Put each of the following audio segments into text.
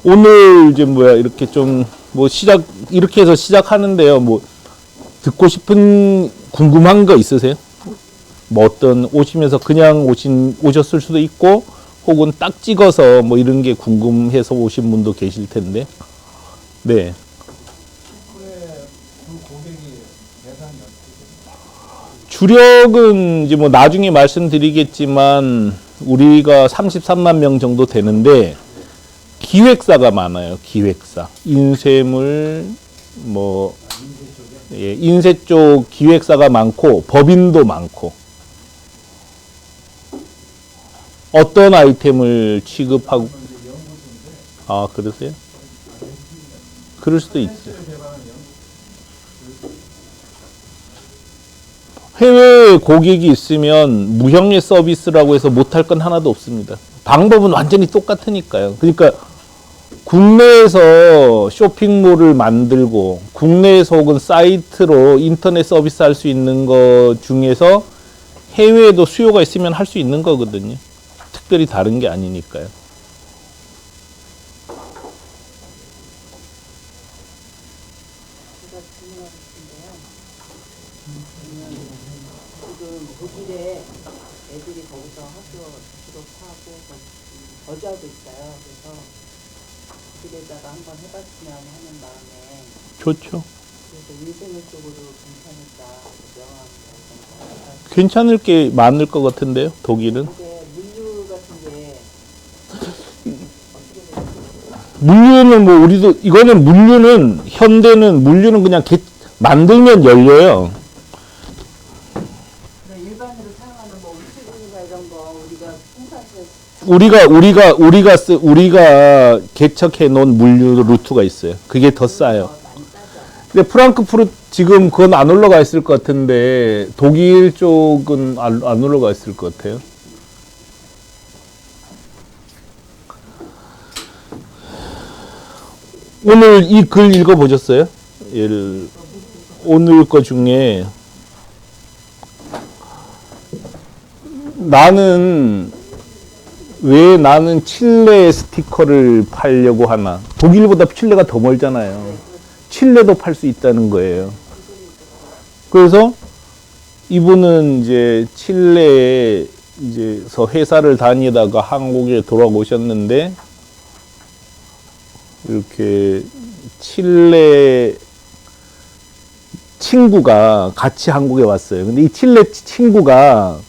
오늘 이제 뭐야 이렇게 좀 뭐 이렇게 해서 시작하는데요. 뭐 듣고 싶은 궁금한 거 있으세요? 뭐 어떤 오시면서 그냥 오셨을 수도 있고 혹은 딱 찍어서 뭐 이런 게 궁금해서 오신 분도 계실 텐데. 네. 주력은 이제 뭐 나중에 말씀드리겠지만 우리가 33만 명 정도 되는데 기획사가 많아요. 기획사. 인쇄물 뭐 예, 인쇄 쪽 기획사가 많고 법인도 많고 어떤 아이템을 취급하고 아 그러세요? 그럴 수도 있어요. 해외 고객이 있으면 무형의 서비스라고 해서 못할 건 하나도 없습니다. 방법은 완전히 똑같으니까요. 그러니까 국내에서 쇼핑몰을 만들고 국내에서 혹은 사이트로 인터넷 서비스 할 수 있는 것 중에서 해외에도 수요가 있으면 할 수 있는 거거든요. 특별히 다른 게 아니니까요. 제가 질문하고 싶은데요. 지금 독일에 애들이 거기서 학교 졸업하고 거주하고 있어요. 그래서 독일에다가 한번 해봤으면 하는 마음에. 좋죠. 그래서 인생을 쪽으로 괜찮을까 명함을 괜찮을 게 많을 것 같은데요, 독일은. 근데 물류 같은 게 어떻게 되죠? 물류는 뭐 우리도 이거는 물류는 현대는 물류는 그냥 만들면 열려요. 일반으로 사용하는 뭐 우체국이나 이런 거 우리가 풍사시에 우리가 개척해 놓은 물류 루트가 있어요. 그게 더 싸요. 많이 싸죠. 근데 프랑크푸르트 지금 그건 안 올라가 있을 것 같은데 독일 쪽은 안 올라가 있을 것 같아요. 오늘 이 글 읽어보셨어요? 오늘 거 중에 왜 나는 칠레 스티커를 팔려고 하나? 독일보다 칠레가 더 멀잖아요. 칠레도 팔 수 있다는 거예요. 그래서 이분은 이제 칠레에 이제서 회사를 다니다가 한국에 돌아오셨는데 이렇게 칠레 친구가 같이 한국에 왔어요. 근데 이 칠레 친구가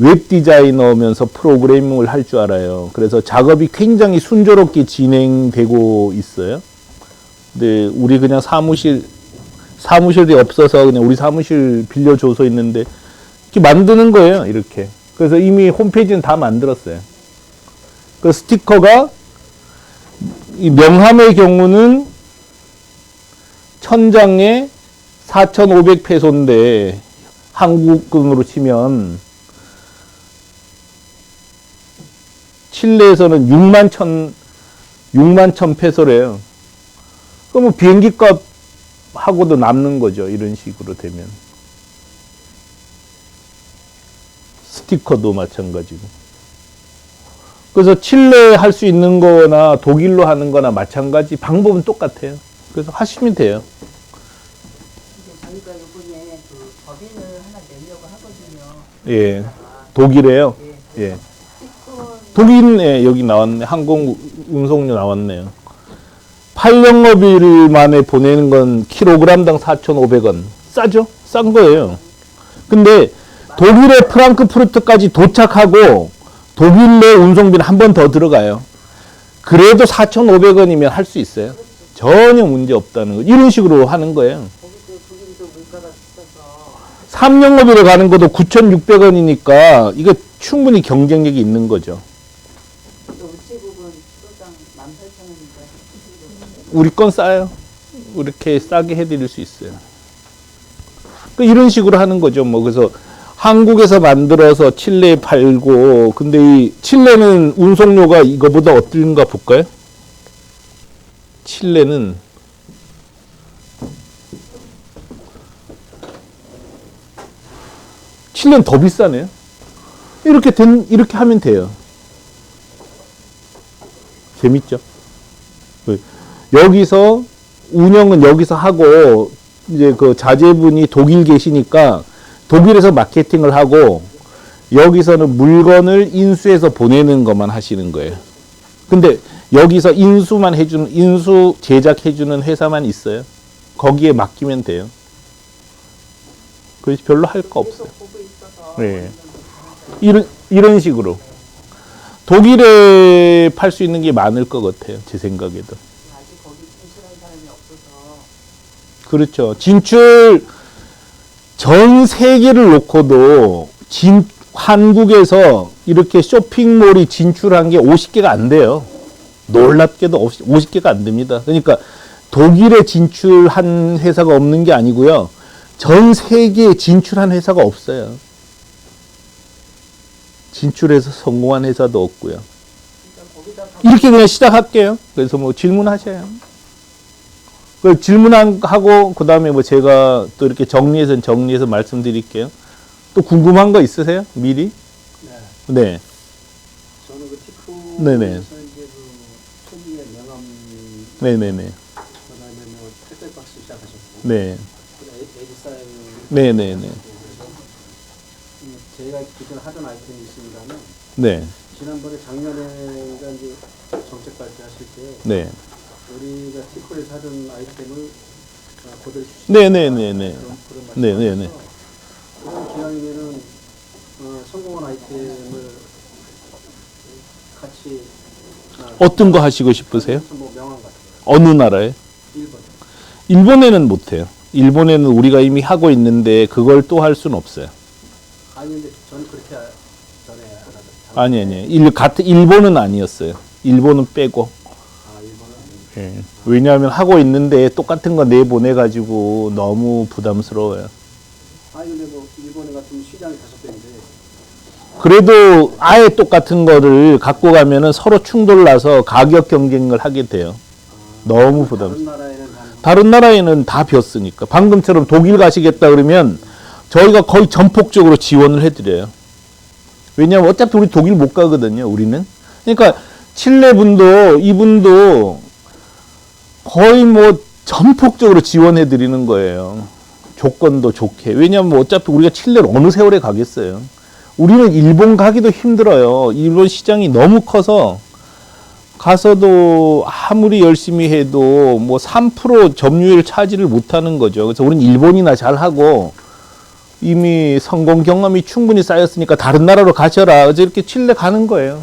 웹 디자이너면서 프로그래밍을 할 줄 알아요. 그래서 작업이 굉장히 순조롭게 진행되고 있어요. 근데 우리 그냥 사무실이 없어서 그냥 우리 사무실 빌려줘서 있는데 이렇게 만드는 거예요. 이렇게. 그래서 이미 홈페이지는 다 만들었어요. 그 스티커가 이 명함의 경우는 1000장에 4,500페소인데 한국금으로 치면 칠레에서는 6만 1,000페소래요. 그러면 비행기 값 하고도 남는 거죠. 이런 식으로 되면. 스티커도 마찬가지고. 그래서 칠레 할 수 있는 거나 독일로 하는 거나 마찬가지 방법은 똑같아요. 그래서 하시면 돼요. 저희가 이번에 그 법인을 하나 내려고 하거든요. 예. 독일에요. 예. 독일에 여기 나왔네. 항공 운송료 나왔네요. 8영업일 만에 보내는 건 킬로그램당 4,500원. 싸죠? 싼 거예요. 근데 독일의 프랑크푸르트까지 도착하고 독일 내 운송비는 한 번 더 들어가요. 그래도 4,500원이면 할 수 있어요. 전혀 문제 없다는 거. 이런 식으로 하는 거예요. 독일도 물가가 비싸서 3영업일에 가는 것도 9,600원이니까 이거 충분히 경쟁력이 있는 거죠. 우체국은 키로당 18,000원인데 우리 건 싸요. 이렇게 싸게 해드릴 수 있어요. 이런 식으로 하는 거죠. 뭐 그래서 한국에서 만들어서 칠레에 팔고, 근데 이 칠레는 운송료가 이거보다 어떤가 볼까요? 칠레는 더 비싸네요. 이렇게 하면 돼요. 재밌죠? 여기서 운영은 여기서 하고 이제 그 자제분이 독일 계시니까 독일에서 마케팅을 하고 여기서는 물건을 인수해서 보내는 것만 하시는 거예요. 근데 여기서 인수 제작해주는 회사만 있어요. 거기에 맡기면 돼요. 그래서 별로 할 거 없어요. 계속 보고 있어서 네. 이런 식으로. 독일에 팔 수 있는 게 많을 것 같아요. 제 생각에도. 아직 거기 진출한 사람이 없어서 그렇죠. 진출 전 세계를 놓고도 한국에서 이렇게 쇼핑몰이 진출한 게 50개가 안 돼요. 놀랍게도 50개가 안 됩니다. 그러니까 독일에 진출한 회사가 없는 게 아니고요. 전 세계에 진출한 회사가 없어요. 진출해서 성공한 회사도 없고요. 그러니까 거기다 이렇게 그냥 시작할게요. 그래서 뭐 질문하셔요. 그 질문하고 그 다음에 뭐 제가 또 이렇게 정리해서 말씀드릴게요. 또 궁금한 거 있으세요? 미리? 네. 네. 저는 그 티프에서 네네. 이제 그 초기에 명함 네네네. 그다음에 뭐 택배박스 시작하셨고 네. 에디사인 네네네. 그래서 제가 기존 하던 아이템이 있습니다만 네. 지난번에 작년에 이제 정책 발표하실 때 네. 우리가 티프에서 하던 아이템을 그대로 주시는 네네네네. 그런 네네네. 말씀하셔서 그런 기왕이면은 성공한 아이템을 같이 어떤 거 하시고 싶으세요? 뭐 명함 같은 거 어느 나라에? 일본 일본에는 못해요. 일본에는 우리가 이미 하고 있는데 그걸 또 할 수는 없어요. 아니 근데 저는 그렇게 전에 하다 아니. 일본은 아니었어요. 일본은 빼고. 일본은 예. 왜냐하면 하고 있는데 똑같은 거 내보내가지고 너무 부담스러워요. 아니 근데 뭐 일본에 같은 시장이 5배인데 그래도 아예 똑같은 거를 갖고 가면은 서로 충돌 나서 가격 경쟁을 하게 돼요. 너무 부담스러워. 다른 나라에는 다른 나라에는 다 비었으니까. 방금처럼 독일 가시겠다 그러면 저희가 거의 전폭적으로 지원을 해드려요. 왜냐하면 어차피 우리 독일 못 가거든요, 우리는. 그러니까 칠레 분도 이분도 거의 뭐 전폭적으로 지원해 드리는 거예요. 조건도 좋게. 왜냐하면 뭐 어차피 우리가 칠레를 어느 세월에 가겠어요. 우리는 일본 가기도 힘들어요. 일본 시장이 너무 커서 가서도 아무리 열심히 해도 뭐 3% 점유율 차지를 못하는 거죠. 그래서 우리는 일본이나 잘하고 이미 성공 경험이 충분히 쌓였으니까 다른 나라로 가셔라. 그래서 이렇게 칠레 가는 거예요.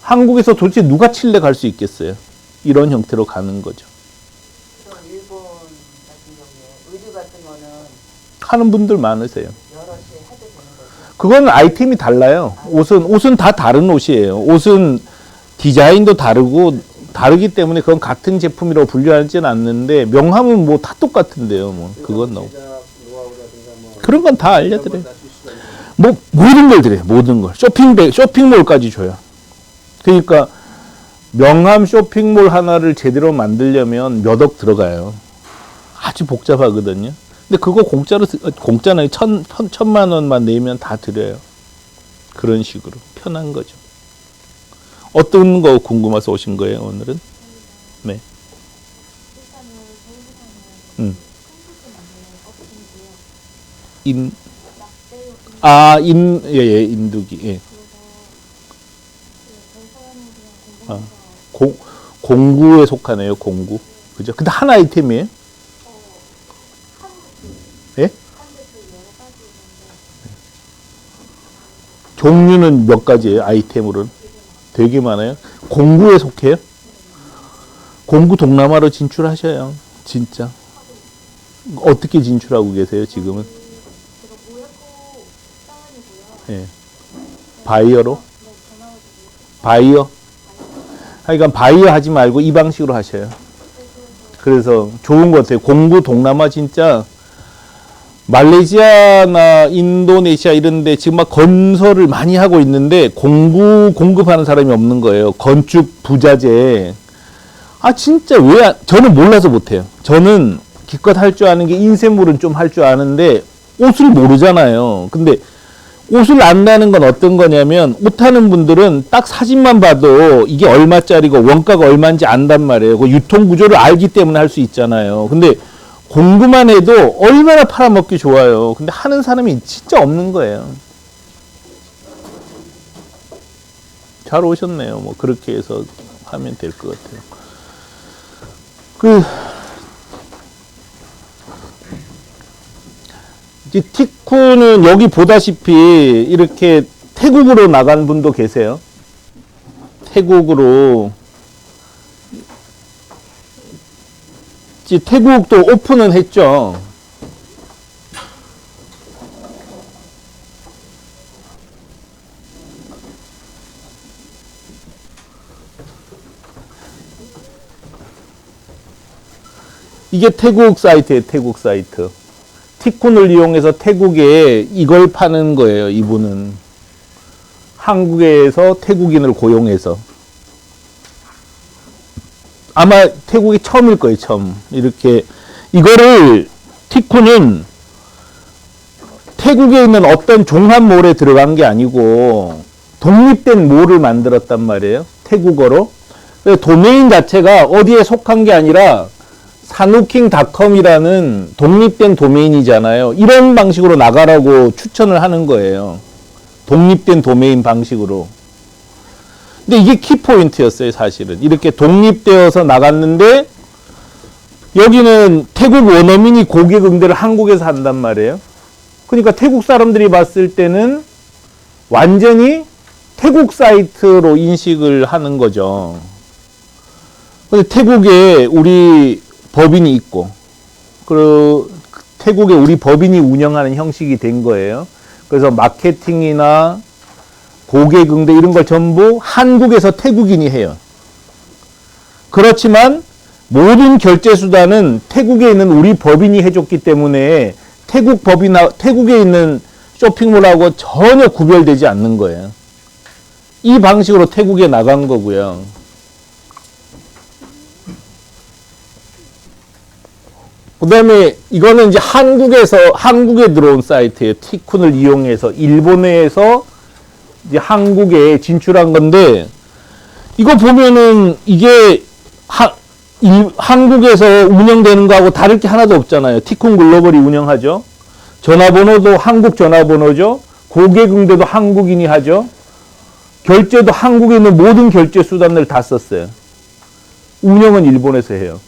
한국에서 도대체 누가 칠레 갈 수 있겠어요? 이런 형태로 가는 거죠. 그럼 일본 같은 경우에 의류 같은 거는 하는 분들 많으세요. 여럿이 해도 되는 거죠. 그건 아이템이 달라요. 옷은 다 다른 옷이에요. 옷은 디자인도 다르기 때문에 그건 같은 제품이라고 분류하지는 않는데 명함은 뭐 다 똑같은데요. 뭐 그건 너무 제작 노하우라든가 뭐 그런 건 다 알려드려요. 낮출 수가 있는 뭐 모든 걸 드려요. 모든 걸. 쇼핑몰까지 줘요. 그러니까 명함 쇼핑몰 하나를 제대로 만들려면 몇 억 들어가요. 아주 복잡하거든요. 근데 그거 공짜는 1,000만 원만 내면 다 드려요. 그런 식으로 편한 거죠. 어떤 거 궁금해서 오신 거예요, 오늘은? 네. 일단은 저희 회사는 음. 컴퓨터 만드는 업체이고요. 낙대요. 예, 인두기. 예. 그래서 저희 사람은 그냥 공부해서 공구에 속하네요, 공구. 그죠? 근데 한 아이템이에요? 예? 한대 여러 가지 있는데 종류는 몇 가지예요, 아이템으로는? 되게 많아요. 공구에 속해요? 공구 동남아로 진출하셔요. 진짜. 어떻게 진출하고 계세요, 지금은? 제가 모야코 사원이고요. 예. 바이어로? 네, 전화 오시고 바이어? 하여간 바이어 하지 말고 이 방식으로 하셔요. 그래서 좋은 것 같아요. 공구 동남아 진짜 말레이시아나 인도네시아 이런 데 지금 막 건설을 많이 하고 있는데 공구 공급하는 사람이 없는 거예요. 건축 부자재. 진짜 저는 몰라서 못해요. 저는 기껏 할 줄 아는 게 인쇄물은 좀 할 줄 아는데 옷을 모르잖아요. 근데 옷을 안다는 건 어떤 거냐면, 옷 하는 분들은 딱 사진만 봐도 이게 얼마짜리고 원가가 얼마인지 안단 말이에요. 그 유통 구조를 알기 때문에 할 수 있잖아요. 근데 공부만 해도 얼마나 팔아먹기 좋아요. 근데 하는 사람이 진짜 없는 거예요. 잘 오셨네요. 뭐 그렇게 해서 하면 될 것 같아요. 이 티쿠는 여기 보다시피 이렇게 태국으로 나간 분도 계세요. 태국으로. 태국도 오픈은 했죠. 이게 태국 사이트예요. 태국 사이트. 티쿤을 이용해서 태국에 이걸 파는 거예요. 이분은 한국에서 태국인을 고용해서. 아마 태국이 처음일 거예요. 처음. 이렇게 이거를 티쿤은 태국에 있는 어떤 종합몰에 들어간 게 아니고 독립된 몰을 만들었단 말이에요. 태국어로. 도메인 자체가 어디에 속한 게 아니라 사누킹닷컴이라는 독립된 도메인이잖아요. 이런 방식으로 나가라고 추천을 하는 거예요. 독립된 도메인 방식으로. 근데 이게 키포인트였어요, 사실은. 이렇게 독립되어서 나갔는데 여기는 태국 원어민이 고객 응대를 한국에서 한단 말이에요. 그러니까 태국 사람들이 봤을 때는 완전히 태국 사이트로 인식을 하는 거죠. 근데 태국에 우리 법인이 있고, 그리고 태국에 우리 법인이 운영하는 형식이 된 거예요. 그래서 마케팅이나 고객 응대 이런 걸 전부 한국에서 태국인이 해요. 그렇지만 모든 결제 수단은 태국에 있는 우리 법인이 해줬기 때문에 태국 법인하 태국에 있는 쇼핑몰하고 전혀 구별되지 않는 거예요. 이 방식으로 태국에 나간 거고요. 그 다음에 이거는 이제 한국에 들어온 사이트예요. 티쿤을 이용해서 일본에서 이제 한국에 진출한 건데, 이거 보면은 이게 한국에서 운영되는 거하고 다를 게 하나도 없잖아요. 티쿤 글로벌이 운영하죠. 전화번호도 한국 전화번호죠. 고객 응대도 한국인이 하죠. 결제도 한국에 있는 모든 결제 수단을 다 썼어요. 운영은 일본에서 해요.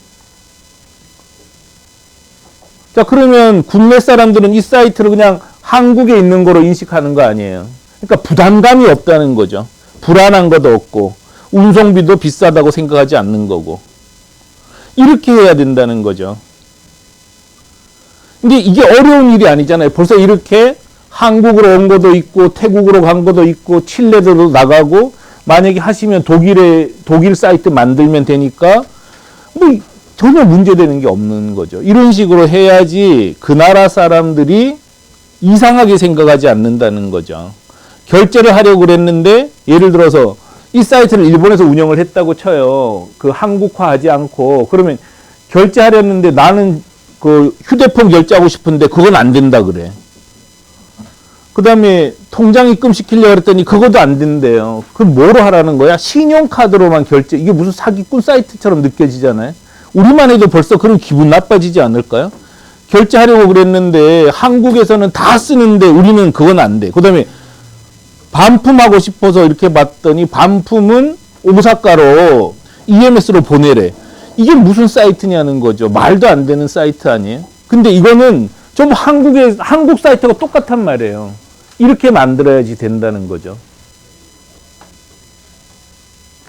자, 그러면 국내 사람들은 이 사이트를 그냥 한국에 있는 거로 인식하는 거 아니에요. 그러니까 부담감이 없다는 거죠. 불안한 것도 없고, 운송비도 비싸다고 생각하지 않는 거고. 이렇게 해야 된다는 거죠. 근데 이게 어려운 일이 아니잖아요. 벌써 이렇게 한국으로 온 것도 있고, 태국으로 간 것도 있고, 칠레도 나가고, 만약에 하시면 독일 사이트 만들면 되니까, 뭐, 전혀 문제되는 게 없는 거죠. 이런 식으로 해야지 그 나라 사람들이 이상하게 생각하지 않는다는 거죠. 결제를 하려고 그랬는데, 예를 들어서 이 사이트를 일본에서 운영을 했다고 쳐요. 그 한국화하지 않고. 그러면 결제하려는데 나는 그 휴대폰 결제하고 싶은데 그건 안 된다 그래. 그 다음에 통장 입금시키려고 그랬더니 그것도 안 된대요. 그럼 뭐로 하라는 거야? 신용카드로만 결제. 이게 무슨 사기꾼 사이트처럼 느껴지잖아요. 우리만 해도 벌써 그런 기분 나빠지지 않을까요? 결제하려고 그랬는데 한국에서는 다 쓰는데 우리는 그건 안 돼. 그 다음에 반품하고 싶어서 이렇게 봤더니 반품은 오사카로 EMS로 보내래. 이게 무슨 사이트냐는 거죠. 말도 안 되는 사이트 아니에요? 근데 이거는 전부 한국 사이트가 똑같단 말이에요. 이렇게 만들어야지 된다는 거죠.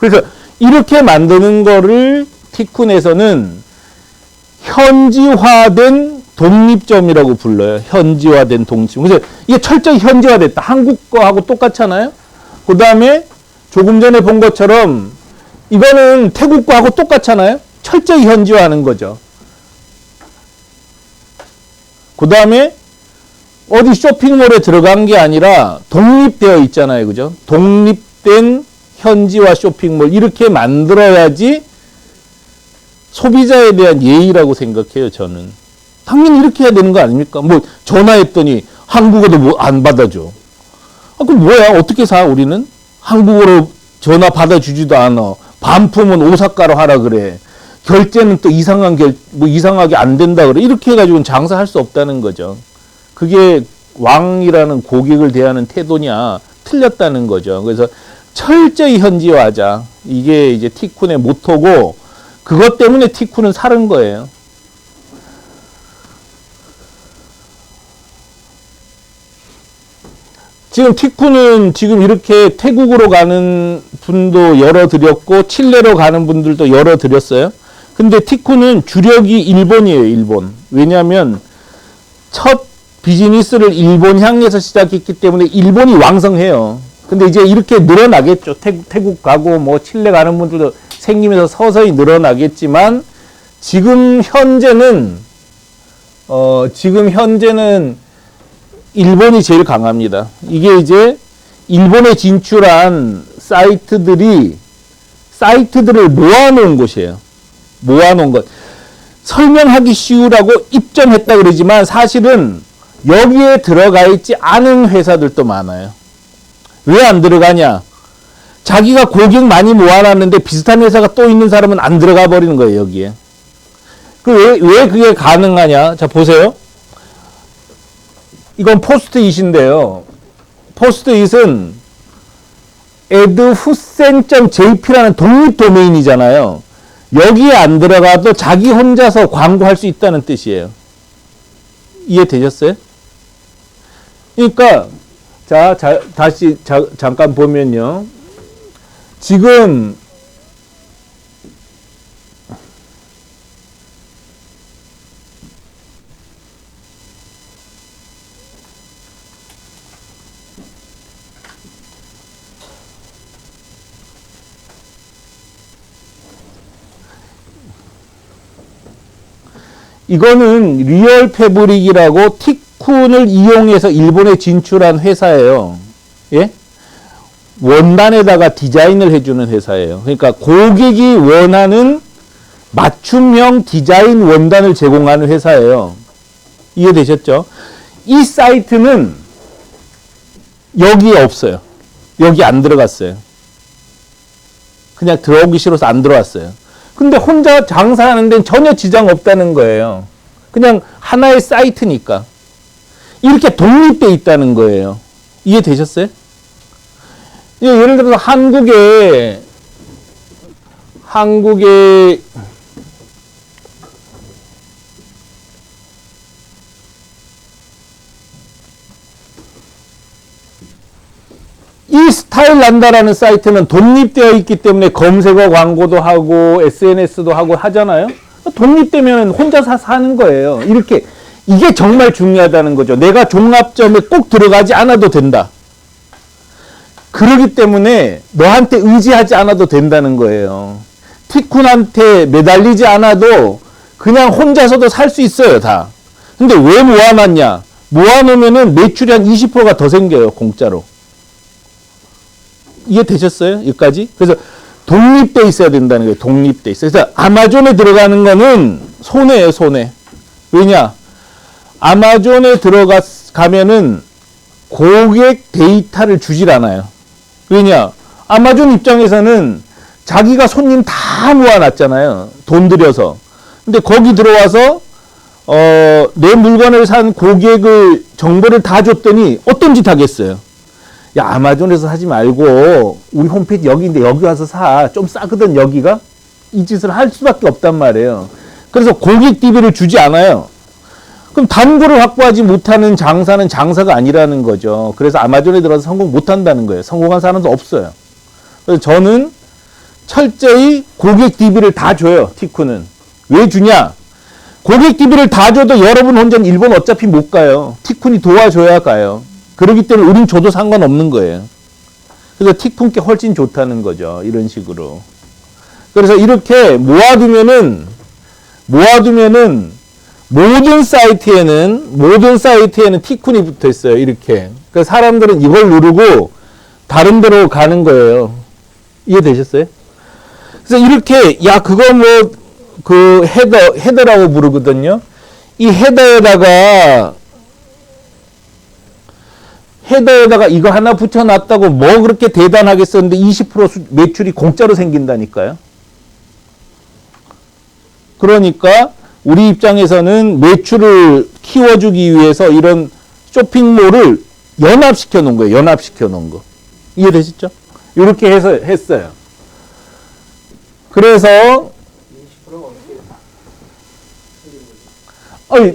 그래서 이렇게 만드는 거를 티쿤에서는 현지화된 독립점이라고 불러요. 현지화된 독립점. 그래서 이게 철저히 현지화됐다. 한국 거하고 똑같잖아요. 그 다음에 조금 전에 본 것처럼 이거는 태국 거하고 똑같잖아요. 철저히 현지화하는 거죠. 그 다음에 어디 쇼핑몰에 들어간 게 아니라 독립되어 있잖아요. 그죠? 독립된 현지화 쇼핑몰. 이렇게 만들어야지 소비자에 대한 예의라고 생각해요, 저는. 당연히 이렇게 해야 되는 거 아닙니까? 뭐, 전화했더니 한국어도 뭐 안 받아줘. 그럼 뭐야? 어떻게 사, 우리는? 한국어로 전화 받아주지도 않아. 반품은 오사카로 하라 그래. 결제는 또 이상하게 안 된다 그래. 이렇게 해가지고는 장사할 수 없다는 거죠. 그게 왕이라는 고객을 대하는 태도냐? 틀렸다는 거죠. 그래서 철저히 현지화하자. 이게 이제 티쿤의 모토고, 그것 때문에 티쿤은 사는 거예요. 지금 티쿤은 지금 이렇게 태국으로 가는 분도 열어드렸고, 칠레로 가는 분들도 열어드렸어요. 근데 티쿤은 주력이 일본이에요, 일본. 왜냐하면 첫 비즈니스를 일본 향해서 시작했기 때문에 일본이 왕성해요. 근데 이제 이렇게 늘어나겠죠. 태국 가고 뭐 칠레 가는 분들도 생기면서 서서히 늘어나겠지만, 지금 현재는 일본이 제일 강합니다. 이게 이제 일본에 진출한 사이트들을 모아놓은 곳이에요. 모아놓은 것. 설명하기 쉬우라고 입점했다 그러지만 사실은 여기에 들어가 있지 않은 회사들도 많아요. 왜 안 들어가냐? 자기가 고객 많이 모아놨는데 비슷한 회사가 또 있는 사람은 안 들어가 버리는 거예요, 여기에. 왜 그게 가능하냐? 자, 보세요. 이건 포스트잇인데요. 포스트잇은 edhusen.jp라는 독립 도메인이잖아요. 여기에 안 들어가도 자기 혼자서 광고할 수 있다는 뜻이에요. 이해되셨어요? 그러니까 다시 잠깐 보면요. 지금 이거는 리얼 패브릭이라고 티쿤을 이용해서 일본에 진출한 회사예요. 예? 원단에다가 디자인을 해주는 회사예요. 그러니까 고객이 원하는 맞춤형 디자인 원단을 제공하는 회사예요. 이해되셨죠? 이 사이트는 여기에 없어요. 여기 안 들어갔어요. 그냥 들어오기 싫어서 안 들어왔어요. 근데 혼자 장사하는 데는 전혀 지장 없다는 거예요. 그냥 하나의 사이트니까. 이렇게 독립돼 있다는 거예요. 이해되셨어요? 예를 들어서 한국에 이 스타일 난다라는 사이트는 독립되어 있기 때문에 검색어 광고도 하고 SNS도 하고 하잖아요. 독립되면 혼자 사는 거예요. 이게 정말 중요하다는 거죠. 내가 종합점에 꼭 들어가지 않아도 된다. 그러기 때문에 너한테 의지하지 않아도 된다는 거예요. 티쿤한테 매달리지 않아도 그냥 혼자서도 살 수 있어요, 다. 근데 왜 모아놨냐? 모아놓으면은 매출이 한 20%가 더 생겨요, 공짜로. 이해되셨어요? 여기까지? 그래서 독립돼 있어야 된다는 거예요. 독립돼 있어요. 그래서 아마존에 들어가는 거는 손해예요, 손해. 왜냐? 아마존에 들어가면은 고객 데이터를 주질 않아요. 왜냐? 아마존 입장에서는 자기가 손님 다 모아놨잖아요. 돈 들여서. 근데 거기 들어와서 내 물건을 산 고객의 정보를 다 줬더니 어떤 짓 하겠어요? 야, 아마존에서 사지 말고 우리 홈페이지 여기인데 여기 와서 사. 좀 싸거든 여기가. 이 짓을 할 수밖에 없단 말이에요. 그래서 고객 DB를 주지 않아요. 그럼 단골을 확보하지 못하는 장사는 장사가 아니라는 거죠. 그래서 아마존에 들어서 성공 못한다는 거예요. 성공한 사람도 없어요. 그래서 저는 철저히 고객 DB를 다 줘요. 티쿤은. 왜 주냐? 고객 DB를 다 줘도 여러분 혼자는 일본 어차피 못 가요. 티쿤이 도와줘야 가요. 그렇기 때문에 우린 줘도 상관없는 거예요. 그래서 티쿤께 훨씬 좋다는 거죠. 이런 식으로. 그래서 이렇게 모아두면은 모든 사이트에는 티쿤이 붙어 있어요. 이렇게. 그래서 사람들은 이걸 누르고 다른 데로 가는 거예요. 이해되셨어요? 그래서 이렇게, 야, 그거 헤더라고 부르거든요. 이 헤더에다가 헤더에다가 이거 하나 붙여놨다고 뭐 그렇게 대단하겠었는데 20% 매출이 공짜로 생긴다니까요. 그러니까 우리 입장에서는 매출을 키워주기 위해서 이런 쇼핑몰을 연합시켜 놓은 거예요. 연합시켜 놓은 거. 이해되시죠? 이렇게 해서 했어요. 그래서 20%가 어떻게 생기는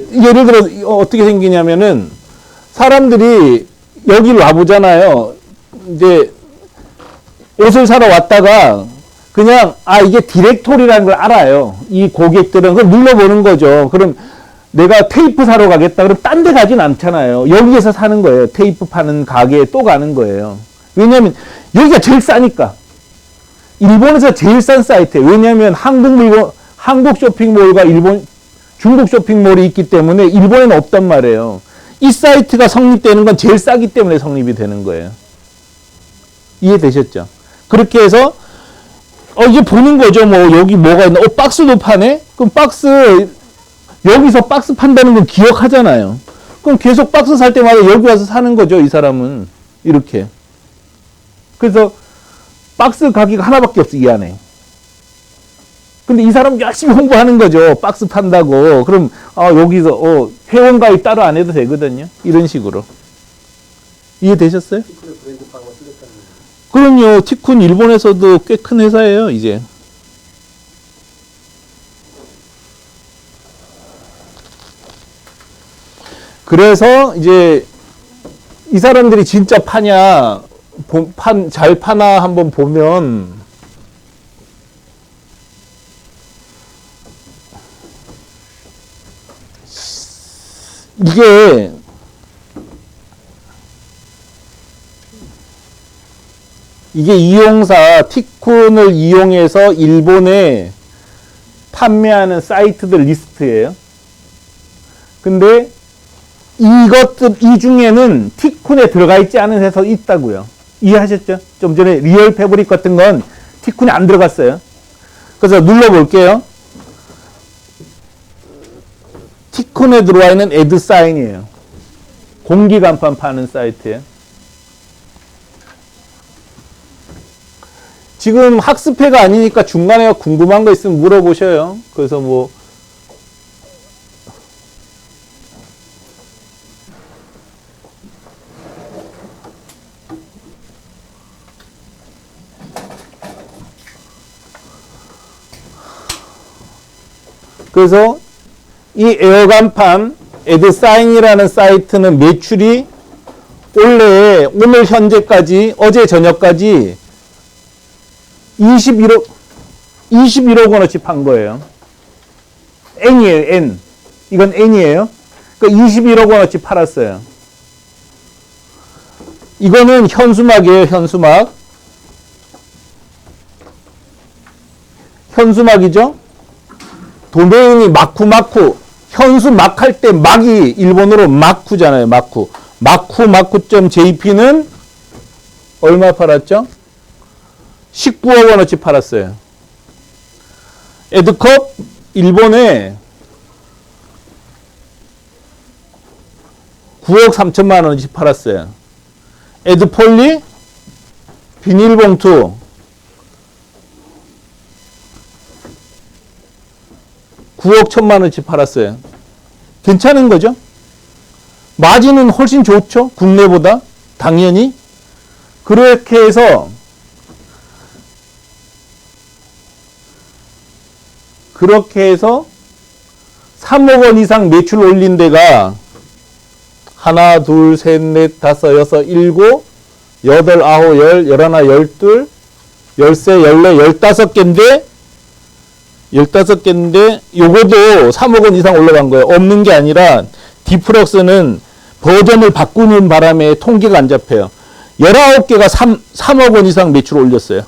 거죠? 예를 들어 어떻게 생기냐면은 사람들이 여기를 와보잖아요. 이제 옷을 사러 왔다가 그냥 이게 디렉토리라는 걸 알아요. 이 고객들은 그걸 눌러보는 거죠. 그럼 내가 테이프 사러 가겠다. 그럼 딴 데 가진 않잖아요. 여기에서 사는 거예요. 테이프 파는 가게에 또 가는 거예요. 왜냐하면 여기가 제일 싸니까. 일본에서 제일 싼 사이트예요. 왜냐하면 한국 쇼핑몰과 중국 쇼핑몰이 있기 때문에 일본에는 없단 말이에요. 이 사이트가 성립되는 건 제일 싸기 때문에 성립이 되는 거예요. 이해되셨죠? 그렇게 해서 이제 보는 거죠. 뭐 여기 뭐가 있나? 박스도 파네? 그럼 여기서 박스 판다는 건 기억하잖아요. 그럼 계속 박스 살 때마다 여기 와서 사는 거죠. 이 사람은 이렇게. 그래서 박스 가게가 하나밖에 없어 이 안에. 근데 이 사람 열심히 홍보하는 거죠. 박스 판다고. 그럼 여기서 회원가입 따로 안 해도 되거든요. 이런 식으로. 이해되셨어요? 티콘의 브랜드 방어 쓰겠다는 거죠. 그럼요. 티쿤 일본에서도 꽤 큰 회사예요. 이제. 그래서 이제 이 사람들이 진짜 파냐 잘 파나 한번 보면 이게 이용사 티쿤을 이용해서 일본에 판매하는 사이트들 리스트예요. 근데 이 중에는 티쿤에 들어가 있지 않은 회사도 있다고요. 이해하셨죠? 좀 전에 리얼 패브릭 같은 건 티쿤에 안 들어갔어요. 그래서 눌러볼게요. 티쿤에 들어와 있는 애드사인이에요. 공기간판 파는 사이트예요. 지금 학습회가 아니니까 중간에 궁금한 거 있으면 물어보셔요. 그래서 뭐 그래서 이 에어간판 애드사인이라는 사이트는 매출이 오늘 현재까지 어제 저녁까지 21억 원어치 판 거예요. N이에요, N. 이건 N이에요. 그러니까 21억 원어치 팔았어요. 이거는 현수막이에요, 현수막. 현수막이죠? 도메인이 마쿠. 현수막 할 때 막이 일본어로 마쿠잖아요, 마쿠. 마쿠.jp는 얼마 팔았죠? 19억 원어치 팔았어요. 에드컵 일본에 9억 3천만 원어치 팔았어요. 에드폴리 비닐봉투 9억 1천만 원어치 팔았어요. 괜찮은 거죠? 마진은 훨씬 좋죠? 국내보다 당연히. 그렇게 해서 3억 원 이상 매출 올린 데가 하나, 둘, 셋, 넷, 다섯, 여섯, 일곱, 여덟, 아홉, 열, 열하나, 열둘, 열세, 열네, 15개인데 요거도 3억 원 이상 올라간 거예요. 없는 게 아니라 디프럭스는 버전을 바꾸는 바람에 통계가 안 잡혀요. 19개가 3억 원 이상 매출 올렸어요.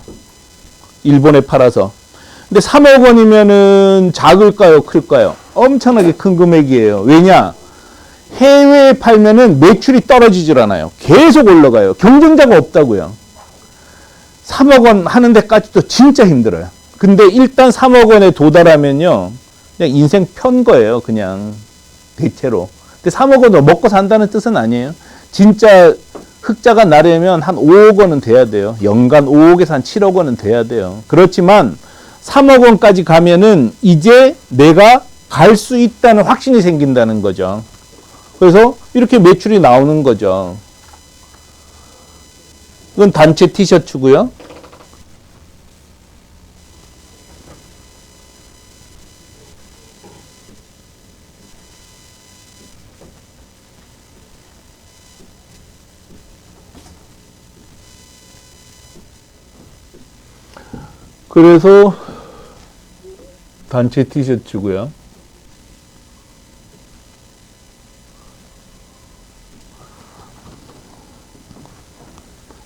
일본에 팔아서. 근데 3억 원이면은 작을까요? 클까요? 엄청나게 큰 금액이에요. 왜냐? 해외에 팔면은 매출이 떨어지질 않아요. 계속 올라가요. 경쟁자가 없다고요. 3억 원 하는 데까지도 진짜 힘들어요. 근데 일단 3억 원에 도달하면요. 그냥 인생 편 거예요. 그냥 대체로. 근데 3억 원으로 먹고 산다는 뜻은 아니에요. 진짜 흑자가 나려면 한 5억 원은 돼야 돼요. 연간 5억에서 한 7억 원은 돼야 돼요. 그렇지만 3억 원까지 가면은 이제 내가 갈 수 있다는 확신이 생긴다는 거죠. 그래서 이렇게 매출이 나오는 거죠. 이건 단체 티셔츠고요. 그래서 단체 티셔츠고요.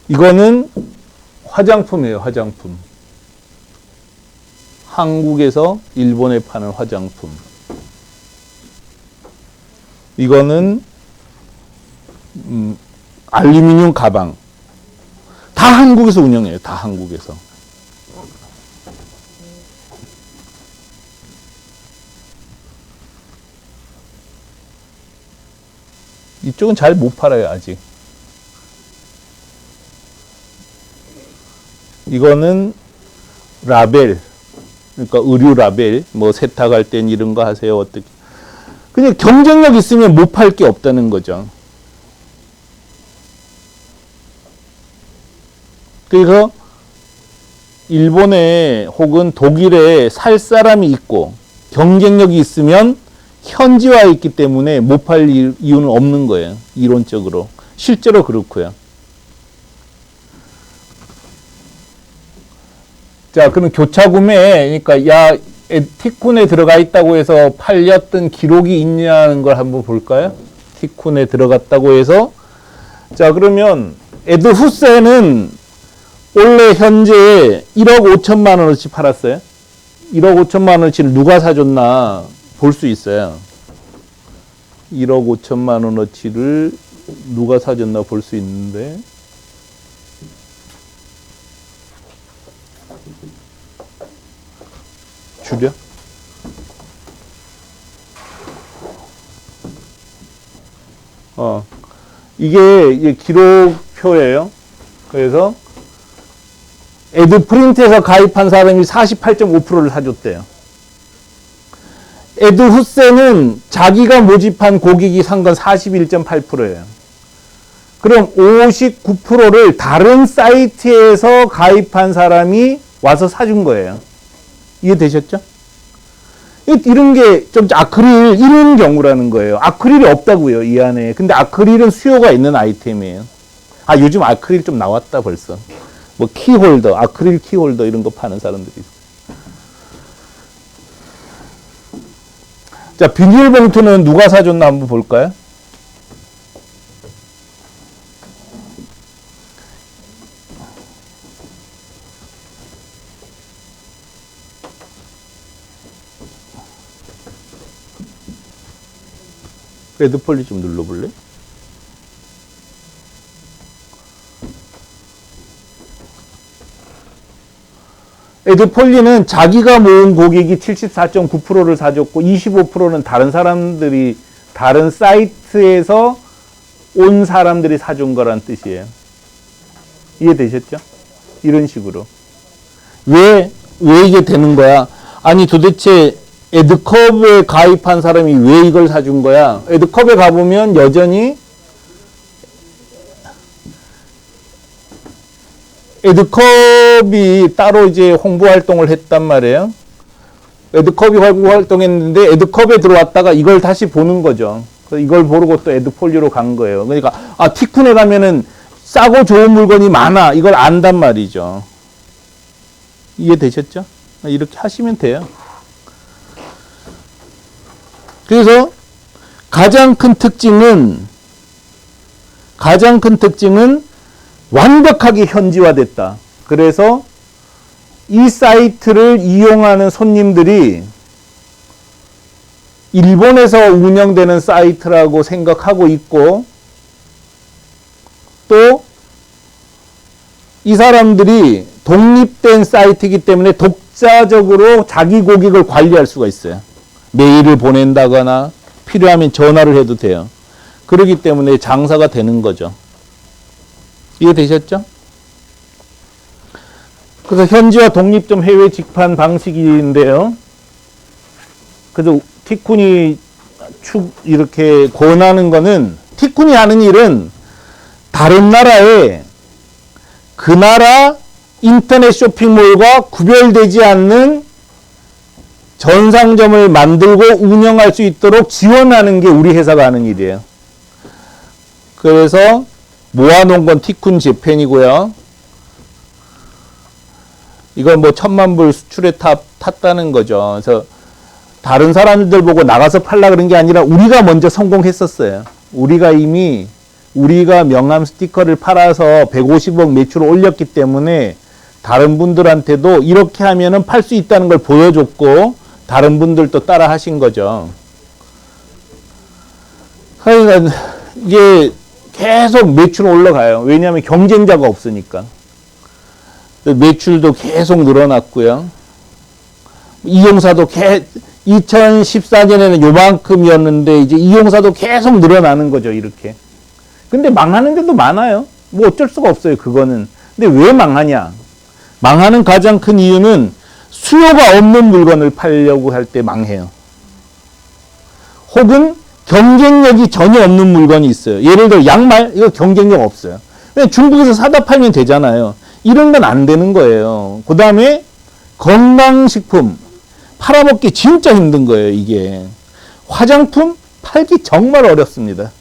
이거는 화장품이에요, 화장품. 한국에서 일본에 파는 화장품. 이거는 알루미늄 가방. 다 한국에서 운영해요, 다 한국에서. 이쪽은 잘 못 팔아요, 아직. 이거는 라벨, 그러니까 의류 라벨, 뭐 세탁할 땐 이런 거 하세요, 어떻게. 그냥 경쟁력 있으면 못 팔 게 없다는 거죠. 그래서 일본에 혹은 독일에 살 사람이 있고 경쟁력이 있으면 현지화해 있기 때문에 못 팔 이유는 없는 거예요. 이론적으로. 실제로 그렇고요. 자, 그럼 교차 구매, 그러니까 야, 티쿤에 들어가 있다고 해서 팔렸던 기록이 있냐는 걸 한번 볼까요? 티쿤에 들어갔다고 해서. 자, 그러면 에드 후세는 원래 현재 1억 5천만 원어치 팔았어요. 1억 5천만 원어치를 누가 사줬나 볼 수 있어요. 1억 5천만 원어치를 누가 사줬나 볼 수 있는데. 줄여? 이게 기록표예요. 그래서 에드프린트에서 가입한 사람이 48.5%를 사줬대요. 에드 후세는 자기가 모집한 고객이 산 건 41.8%예요. 그럼 59%를 다른 사이트에서 가입한 사람이 와서 사준 거예요. 이해되셨죠? 이런 게 좀 아크릴 이런 경우라는 거예요. 아크릴이 없다고요, 이 안에. 근데 아크릴은 수요가 있는 아이템이에요. 아, 요즘 아크릴 좀 나왔다 벌써. 뭐 키홀더, 아크릴 키홀더 이런 거 파는 사람들이 있어요. 자, 비닐봉투는 누가 사줬나 한번 볼까요? 레드폴리 좀 눌러볼래? 에드폴리는 자기가 모은 고객이 74.9%를 사줬고 25%는 다른 사람들이 다른 사이트에서 온 사람들이 사준 거란 뜻이에요. 이해되셨죠? 이런 식으로. 왜 이게 되는 거야? 아니 도대체 에드컵에 가입한 사람이 왜 이걸 사준 거야? 에드컵에 가보면 여전히 에드컵이 따로 이제 홍보 활동을 했단 말이에요. 에드컵이 홍보 활동했는데 에드컵에 들어왔다가 이걸 다시 보는 거죠. 이걸 보고 또 에드폴리오로 간 거예요. 그러니까 티쿤에 가면은 싸고 좋은 물건이 많아. 이걸 안단 말이죠. 이해되셨죠? 이렇게 하시면 돼요. 그래서 가장 큰 특징은 완벽하게 현지화됐다. 그래서 이 사이트를 이용하는 손님들이 일본에서 운영되는 사이트라고 생각하고 있고, 또 이 사람들이 독립된 사이트이기 때문에 독자적으로 자기 고객을 관리할 수가 있어요. 메일을 보낸다거나 필요하면 전화를 해도 돼요. 그렇기 때문에 장사가 되는 거죠. 이해되셨죠? 그래서 현지화 독립점 해외 직판 방식인데요. 그래서 티쿤이 이렇게 권하는 거는, 티쿤이 하는 일은 다른 나라에 그 나라 인터넷 쇼핑몰과 구별되지 않는 전상점을 만들고 운영할 수 있도록 지원하는 게 우리 회사가 하는 일이에요. 그래서 모아놓은 건 티쿤 재팬이고요. 이건 뭐 1000만 불 수출에 탔다는 거죠. 그래서 다른 사람들 보고 나가서 팔라 그런 게 아니라 우리가 먼저 성공했었어요. 우리가 명함 스티커를 팔아서 150억 매출을 올렸기 때문에 다른 분들한테도 이렇게 하면은 팔 수 있다는 걸 보여줬고 다른 분들도 따라 하신 거죠. 그러니까 이게 계속 매출 올라가요. 왜냐하면 경쟁자가 없으니까. 매출도 계속 늘어났고요. 이용사도 2014년에는 요만큼이었는데 이제 이용사도 계속 늘어나는 거죠, 이렇게. 근데 망하는 데도 많아요. 뭐 어쩔 수가 없어요, 그거는. 근데 왜 망하냐? 망하는 가장 큰 이유는 수요가 없는 물건을 팔려고 할 때 망해요. 혹은 경쟁력이 전혀 없는 물건이 있어요. 예를 들어 양말, 이거 경쟁력 없어요. 그냥 중국에서 사다 팔면 되잖아요. 이런 건 안 되는 거예요. 그 다음에 건강식품 팔아먹기 진짜 힘든 거예요, 이게. 화장품 팔기 정말 어렵습니다.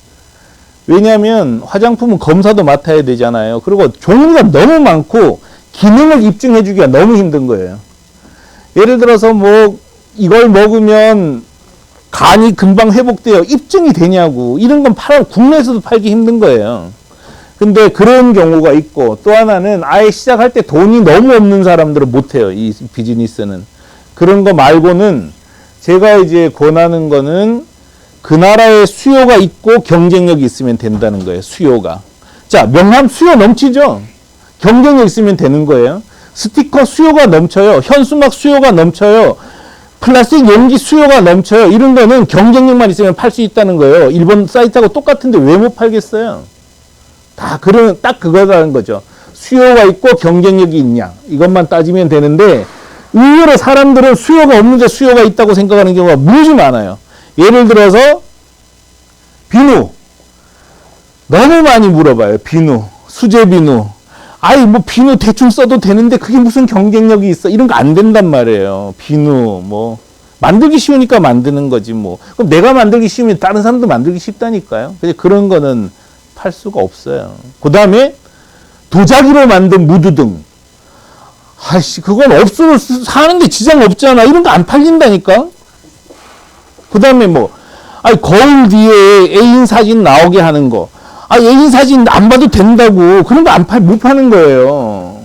왜냐하면 화장품은 검사도 맡아야 되잖아요. 그리고 종류가 너무 많고 기능을 입증해주기가 너무 힘든 거예요. 예를 들어서 뭐 이걸 먹으면 간이 금방 회복돼요. 입증이 되냐고. 이런 건 국내에서도 팔기 힘든 거예요. 근데 그런 경우가 있고, 또 하나는 아예 시작할 때 돈이 너무 없는 사람들은 못해요, 이 비즈니스는. 그런 거 말고는 제가 이제 권하는 거는 그 나라에 수요가 있고 경쟁력이 있으면 된다는 거예요, 수요가. 자, 명함 수요 넘치죠? 경쟁력 있으면 되는 거예요. 스티커 수요가 넘쳐요. 현수막 수요가 넘쳐요. 플라스틱 용기 수요가 넘쳐요. 이런 거는 경쟁력만 있으면 팔 수 있다는 거예요. 일본 사이트하고 똑같은데 왜 못 팔겠어요? 딱 그거라는 거죠. 수요가 있고 경쟁력이 있냐. 이것만 따지면 되는데, 의외로 사람들은 수요가 없는데 수요가 있다고 생각하는 경우가 무지 많아요. 예를 들어서, 비누. 너무 많이 물어봐요. 비누. 수제 비누. 뭐 비누 대충 써도 되는데 그게 무슨 경쟁력이 있어. 이런 거 안 된단 말이에요. 비누, 만들기 쉬우니까 만드는 거지, 그럼 내가 만들기 쉬우면 다른 사람도 만들기 쉽다니까요. 근데 그런 거는 팔 수가 없어요. 그 다음에 도자기로 만든 무드등. 그건 없으면 사는데 지장 없잖아. 이런 거 안 팔린다니까. 그 다음에 거울 뒤에 애인 사진 나오게 하는 거. 애인 사진 안 봐도 된다고. 그런 거 못 파는 거예요.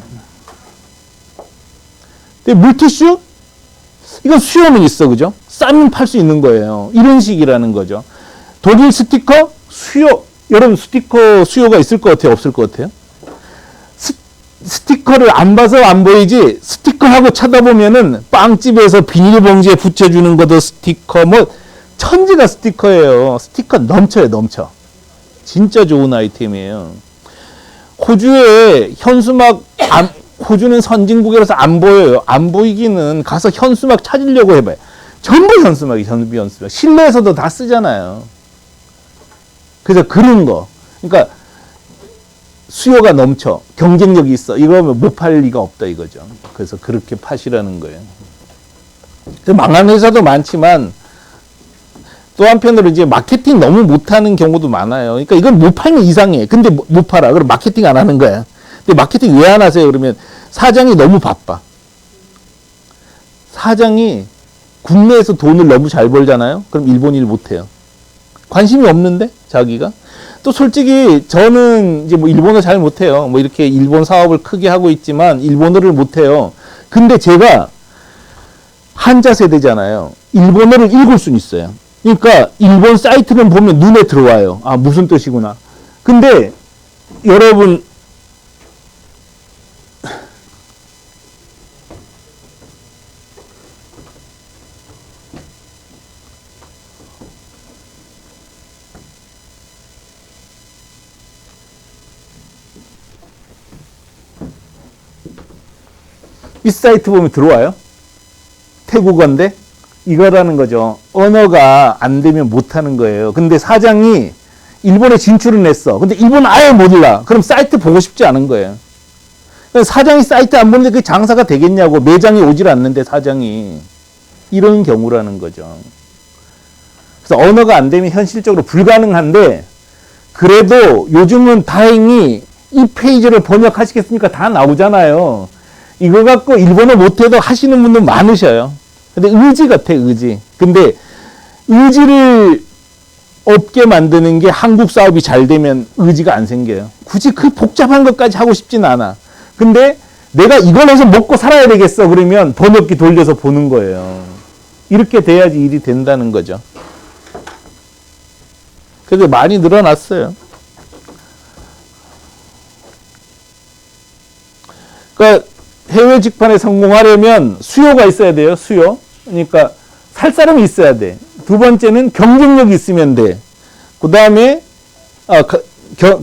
근데 물티슈? 이건 수요는 있어, 그죠? 싸면 팔 수 있는 거예요. 이런 식이라는 거죠. 독일 스티커? 수요. 여러분, 스티커 수요가 있을 것 같아요? 없을 것 같아요? 스티커를 안 봐서 안 보이지, 스티커하고 쳐다보면은 빵집에서 비닐봉지에 붙여주는 것도 스티커, 천지가 스티커예요. 스티커 넘쳐요, 넘쳐. 진짜 좋은 아이템이에요. 호주에 현수막, 호주는 선진국이라서 안 보여요. 안 보이기는 가서 현수막 찾으려고 해봐요. 전부 현수막이 현수막. 실내에서도 다 쓰잖아요. 그래서 그런 거. 그러니까 수요가 넘쳐. 경쟁력이 있어. 이거면 못 팔 리가 없다 이거죠. 그래서 그렇게 파시라는 거예요. 망한 회사도 많지만 또 한편으로 이제 마케팅 너무 못하는 경우도 많아요. 그러니까 이건 못 팔면 이상해. 근데 못 팔아. 그럼 마케팅 안 하는 거야. 근데 마케팅 왜 안 하세요? 그러면 사장이 너무 바빠. 사장이 국내에서 돈을 너무 잘 벌잖아요. 그럼 일본 일 못 해요. 관심이 없는데 자기가. 또 솔직히 저는 이제 일본어 잘 못해요. 이렇게 일본 사업을 크게 하고 있지만 일본어를 못해요. 근데 제가 한자 세대잖아요. 일본어를 읽을 수는 있어요. 그러니까 일본 사이트를 보면 눈에 들어와요. 무슨 뜻이구나. 근데 여러분, 이 사이트 보면 들어와요? 태국어인데? 이거라는 거죠. 언어가 안 되면 못 하는 거예요. 근데 사장이 일본에 진출은 했어. 근데 일본은 아예 몰라. 그럼 사이트 보고 싶지 않은 거예요. 사장이 사이트 안 보는데 그 장사가 되겠냐고. 매장에 오질 않는데 사장이. 이런 경우라는 거죠. 그래서 언어가 안 되면 현실적으로 불가능한데 그래도 요즘은 다행히 이 페이지를 번역하시겠습니까? 다 나오잖아요. 이거 갖고 일본어 못해도 하시는 분들 많으셔요. 근데 의지 같아, 의지. 근데 의지를 없게 만드는 게 한국 사업이 잘 되면 의지가 안 생겨요. 굳이 그 복잡한 것까지 하고 싶진 않아. 근데 내가 이걸 해서 먹고 살아야 되겠어. 그러면 번역기 돌려서 보는 거예요. 이렇게 돼야지 일이 된다는 거죠. 그래서 많이 늘어났어요. 그러니까 해외 직판에 성공하려면 수요가 있어야 돼요. 수요. 그러니까 살 사람이 있어야 돼. 두 번째는 경쟁력이 있으면 돼. 그 다음에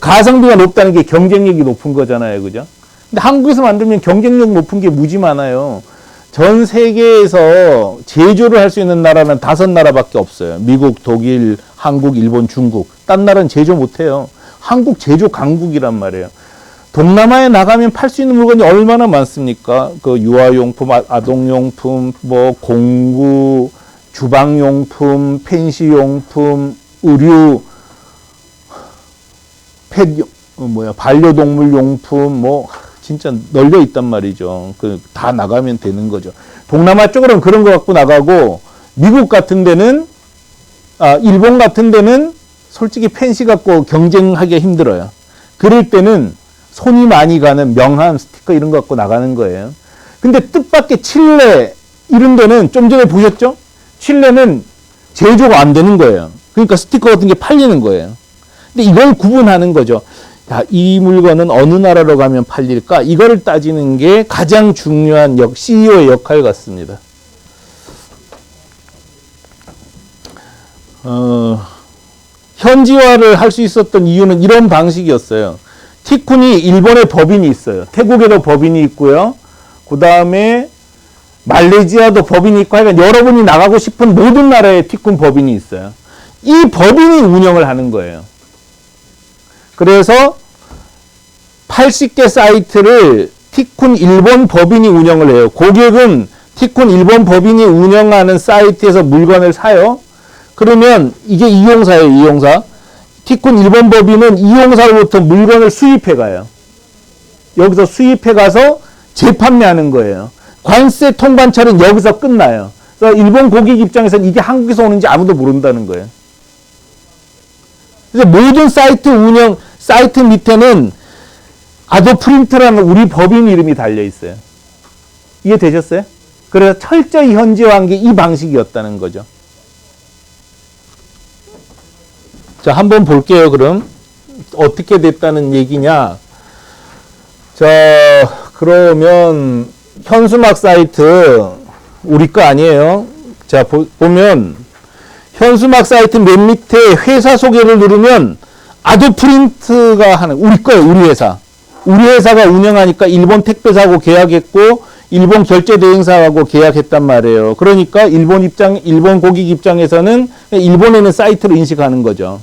가성비가 높다는 게 경쟁력이 높은 거잖아요. 그죠? 근데 한국에서 만들면 경쟁력 높은 게 무지 많아요. 전 세계에서 제조를 할 수 있는 나라는 5나라밖에 없어요. 미국, 독일, 한국, 일본, 중국. 딴 나라는 제조 못해요. 한국 제조 강국이란 말이에요. 동남아에 나가면 팔 수 있는 물건이 얼마나 많습니까? 그 유아용품, 아동용품, 뭐 공구, 주방용품, 펜시용품, 의류, 반려동물 용품, 뭐 진짜 널려 있단 말이죠. 다 나가면 되는 거죠. 동남아 쪽으로는 그런 거 갖고 나가고 미국 같은 데는 일본 같은 데는 솔직히 펜시 갖고 경쟁하기 힘들어요. 그럴 때는 손이 많이 가는 명함, 스티커 이런 거 갖고 나가는 거예요. 근데 뜻밖의 칠레 이런 데는 좀 전에 보셨죠? 칠레는 제조가 안 되는 거예요. 그러니까 스티커 같은 게 팔리는 거예요. 근데 이걸 구분하는 거죠. 야, 이 물건은 어느 나라로 가면 팔릴까? 이거를 따지는 게 가장 중요한 CEO의 역할 같습니다. 현지화를 할 수 있었던 이유는 이런 방식이었어요. 티쿤이 일본에 법인이 있어요. 태국에도 법인이 있고요. 그 다음에 말레이시아도 법인이 있고 하여간 여러분이 나가고 싶은 모든 나라에 티쿤 법인이 있어요. 이 법인이 운영을 하는 거예요. 그래서 80개 사이트를 티쿤 일본 법인이 운영을 해요. 고객은 티쿤 일본 법인이 운영하는 사이트에서 물건을 사요. 그러면 이게 이용사예요, 이용사. 티쿤 일본 법인은 이용사로부터 물건을 수입해 가요. 여기서 수입해 가서 재판매하는 거예요. 관세 통관처는 여기서 끝나요. 그래서 일본 고객 입장에서는 이게 한국에서 오는지 아무도 모른다는 거예요. 그래서 모든 사이트 운영, 사이트 밑에는 아도프린트라는 우리 법인 이름이 달려 있어요. 이해되셨어요? 그래서 철저히 현지화한 게 이 방식이었다는 거죠. 자, 한번 볼게요, 그럼. 어떻게 됐다는 얘기냐. 자, 그러면, 현수막 사이트, 우리 거 아니에요. 자, 보면, 현수막 사이트 맨 밑에 회사 소개를 누르면, 아도프린트가 하는, 우리 거예요, 우리 회사. 우리 회사가 운영하니까 일본 택배사하고 계약했고, 일본 결제 대행사하고 계약했단 말이에요. 그러니까 일본 고객 입장에서는 일본에는 사이트로 인식하는 거죠.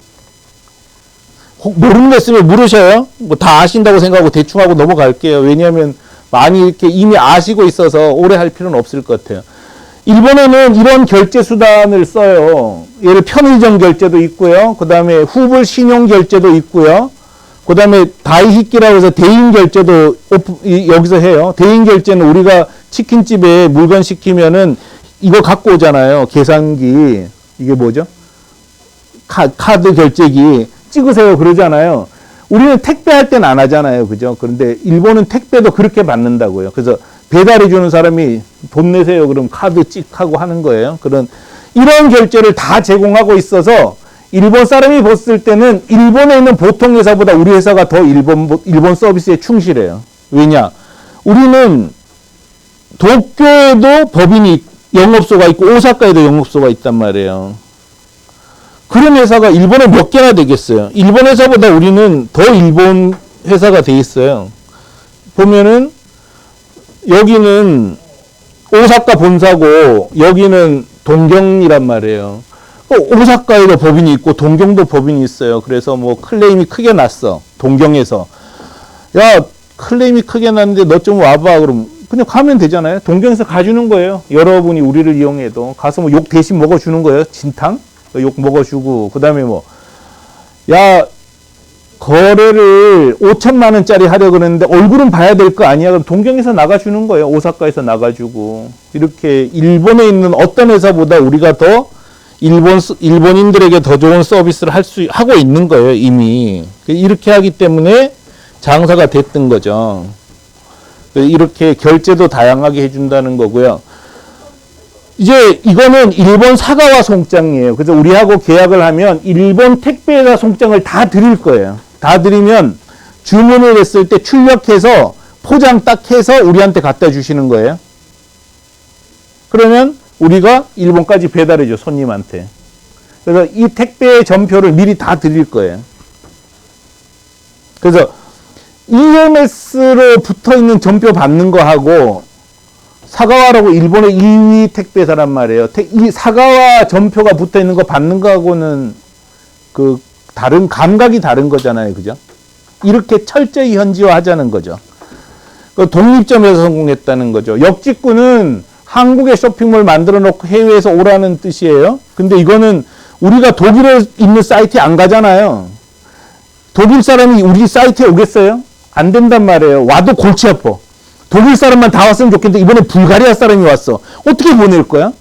모르는 거 있으면 물으셔요. 뭐 다 아신다고 생각하고 대충 하고 넘어갈게요. 왜냐하면 많이 이렇게 이미 아시고 있어서 오래 할 필요는 없을 것 같아요. 일본에는 이런 결제 수단을 써요. 예를 편의점 결제도 있고요. 그 다음에 후불 신용 결제도 있고요. 그 다음에 다이히키라고 해서 대인 결제도 여기서 해요. 대인 결제는 우리가 치킨집에 물건 시키면은 이거 갖고 오잖아요. 계산기. 이게 뭐죠? 카드 결제기. 찍으세요. 그러잖아요. 우리는 택배할 때는 안 하잖아요. 그죠? 그런데 일본은 택배도 그렇게 받는다고요. 그래서 배달해 주는 사람이 돈 내세요. 그럼 카드 찍하고 하는 거예요. 이런 결제를 다 제공하고 있어서 일본 사람이 봤을 때는 일본에 있는 보통 회사보다 우리 회사가 더 일본 서비스에 충실해요. 왜냐? 우리는 도쿄에도 법인이 영업소가 있고 오사카에도 영업소가 있단 말이에요. 그런 회사가 일본에 몇 개나 되겠어요. 일본 회사보다 우리는 더 일본 회사가 돼 있어요. 보면은 여기는 오사카 본사고 여기는 동경이란 말이에요. 오사카에도 법인이 있고 동경도 법인이 있어요. 그래서 뭐 클레임이 크게 났어. 동경에서. 야, 클레임이 크게 났는데 너 좀 와봐. 그럼 그냥 가면 되잖아요. 동경에서 가주는 거예요. 여러분이 우리를 이용해도. 가서 뭐 욕 대신 먹어주는 거예요. 진탕? 욕 먹어주고. 그 다음에 뭐, 야, 거래를 5천만 원짜리 하려고 그러는데 얼굴은 봐야 될 거 아니야. 그럼 동경에서 나가주는 거예요. 오사카에서 나가주고. 이렇게 일본에 있는 어떤 회사보다 우리가 더 일본인들에게 더 좋은 서비스를 하고 있는 거예요. 이미. 이렇게 하기 때문에 장사가 됐던 거죠. 이렇게 결제도 다양하게 해준다는 거고요. 이제 이거는 일본 사가와 송장이에요. 그래서 우리하고 계약을 하면 일본 택배회사 송장을 다 드릴 거예요. 다 드리면 주문을 했을 때 출력해서 포장 딱 해서 우리한테 갖다 주시는 거예요. 그러면 우리가 일본까지 배달해줘, 손님한테. 그래서 이 택배 전표를 미리 다 드릴 거예요. 그래서 EMS로 붙어 있는 전표 받는 거하고 사가와라고 일본의 2위 택배사란 말이에요. 이 사가와 전표가 붙어 있는 거 받는 거하고는 그 다른 감각이 다른 거잖아요. 그죠? 이렇게 철저히 현지화 하자는 거죠. 그 독립점에서 성공했다는 거죠. 역직구는 한국에 쇼핑몰 만들어 놓고 해외에서 오라는 뜻이에요. 근데 이거는 우리가 독일에 있는 사이트에 안 가잖아요. 독일 사람이 우리 사이트에 오겠어요? 안 된단 말이에요. 와도 골치 아파. 독일 사람만 다 왔으면 좋겠는데 이번에 불가리아 사람이 왔어. 어떻게 보낼 거야?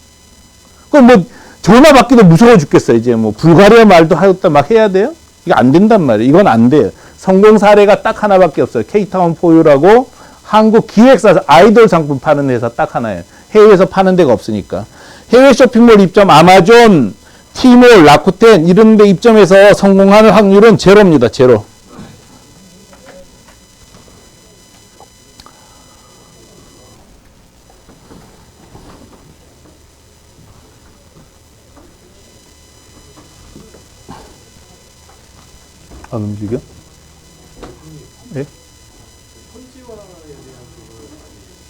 그럼 뭐 전화 받기도 무서워 죽겠어. 이제 뭐 불가리아 말도 하였다 막 해야 돼요? 이거 안 된단 말이에요. 이건 안 돼요. 성공 사례가 딱 하나밖에 없어요. K타운 포유라고 한국 기획사 아이돌 상품 파는 회사 딱 하나예요. 해외에서 파는 데가 없으니까. 해외 쇼핑몰 입점 아마존, 티몰, 라쿠텐 이런 데 입점해서 성공하는 확률은 제로입니다. 제로. 안 움직여? 네?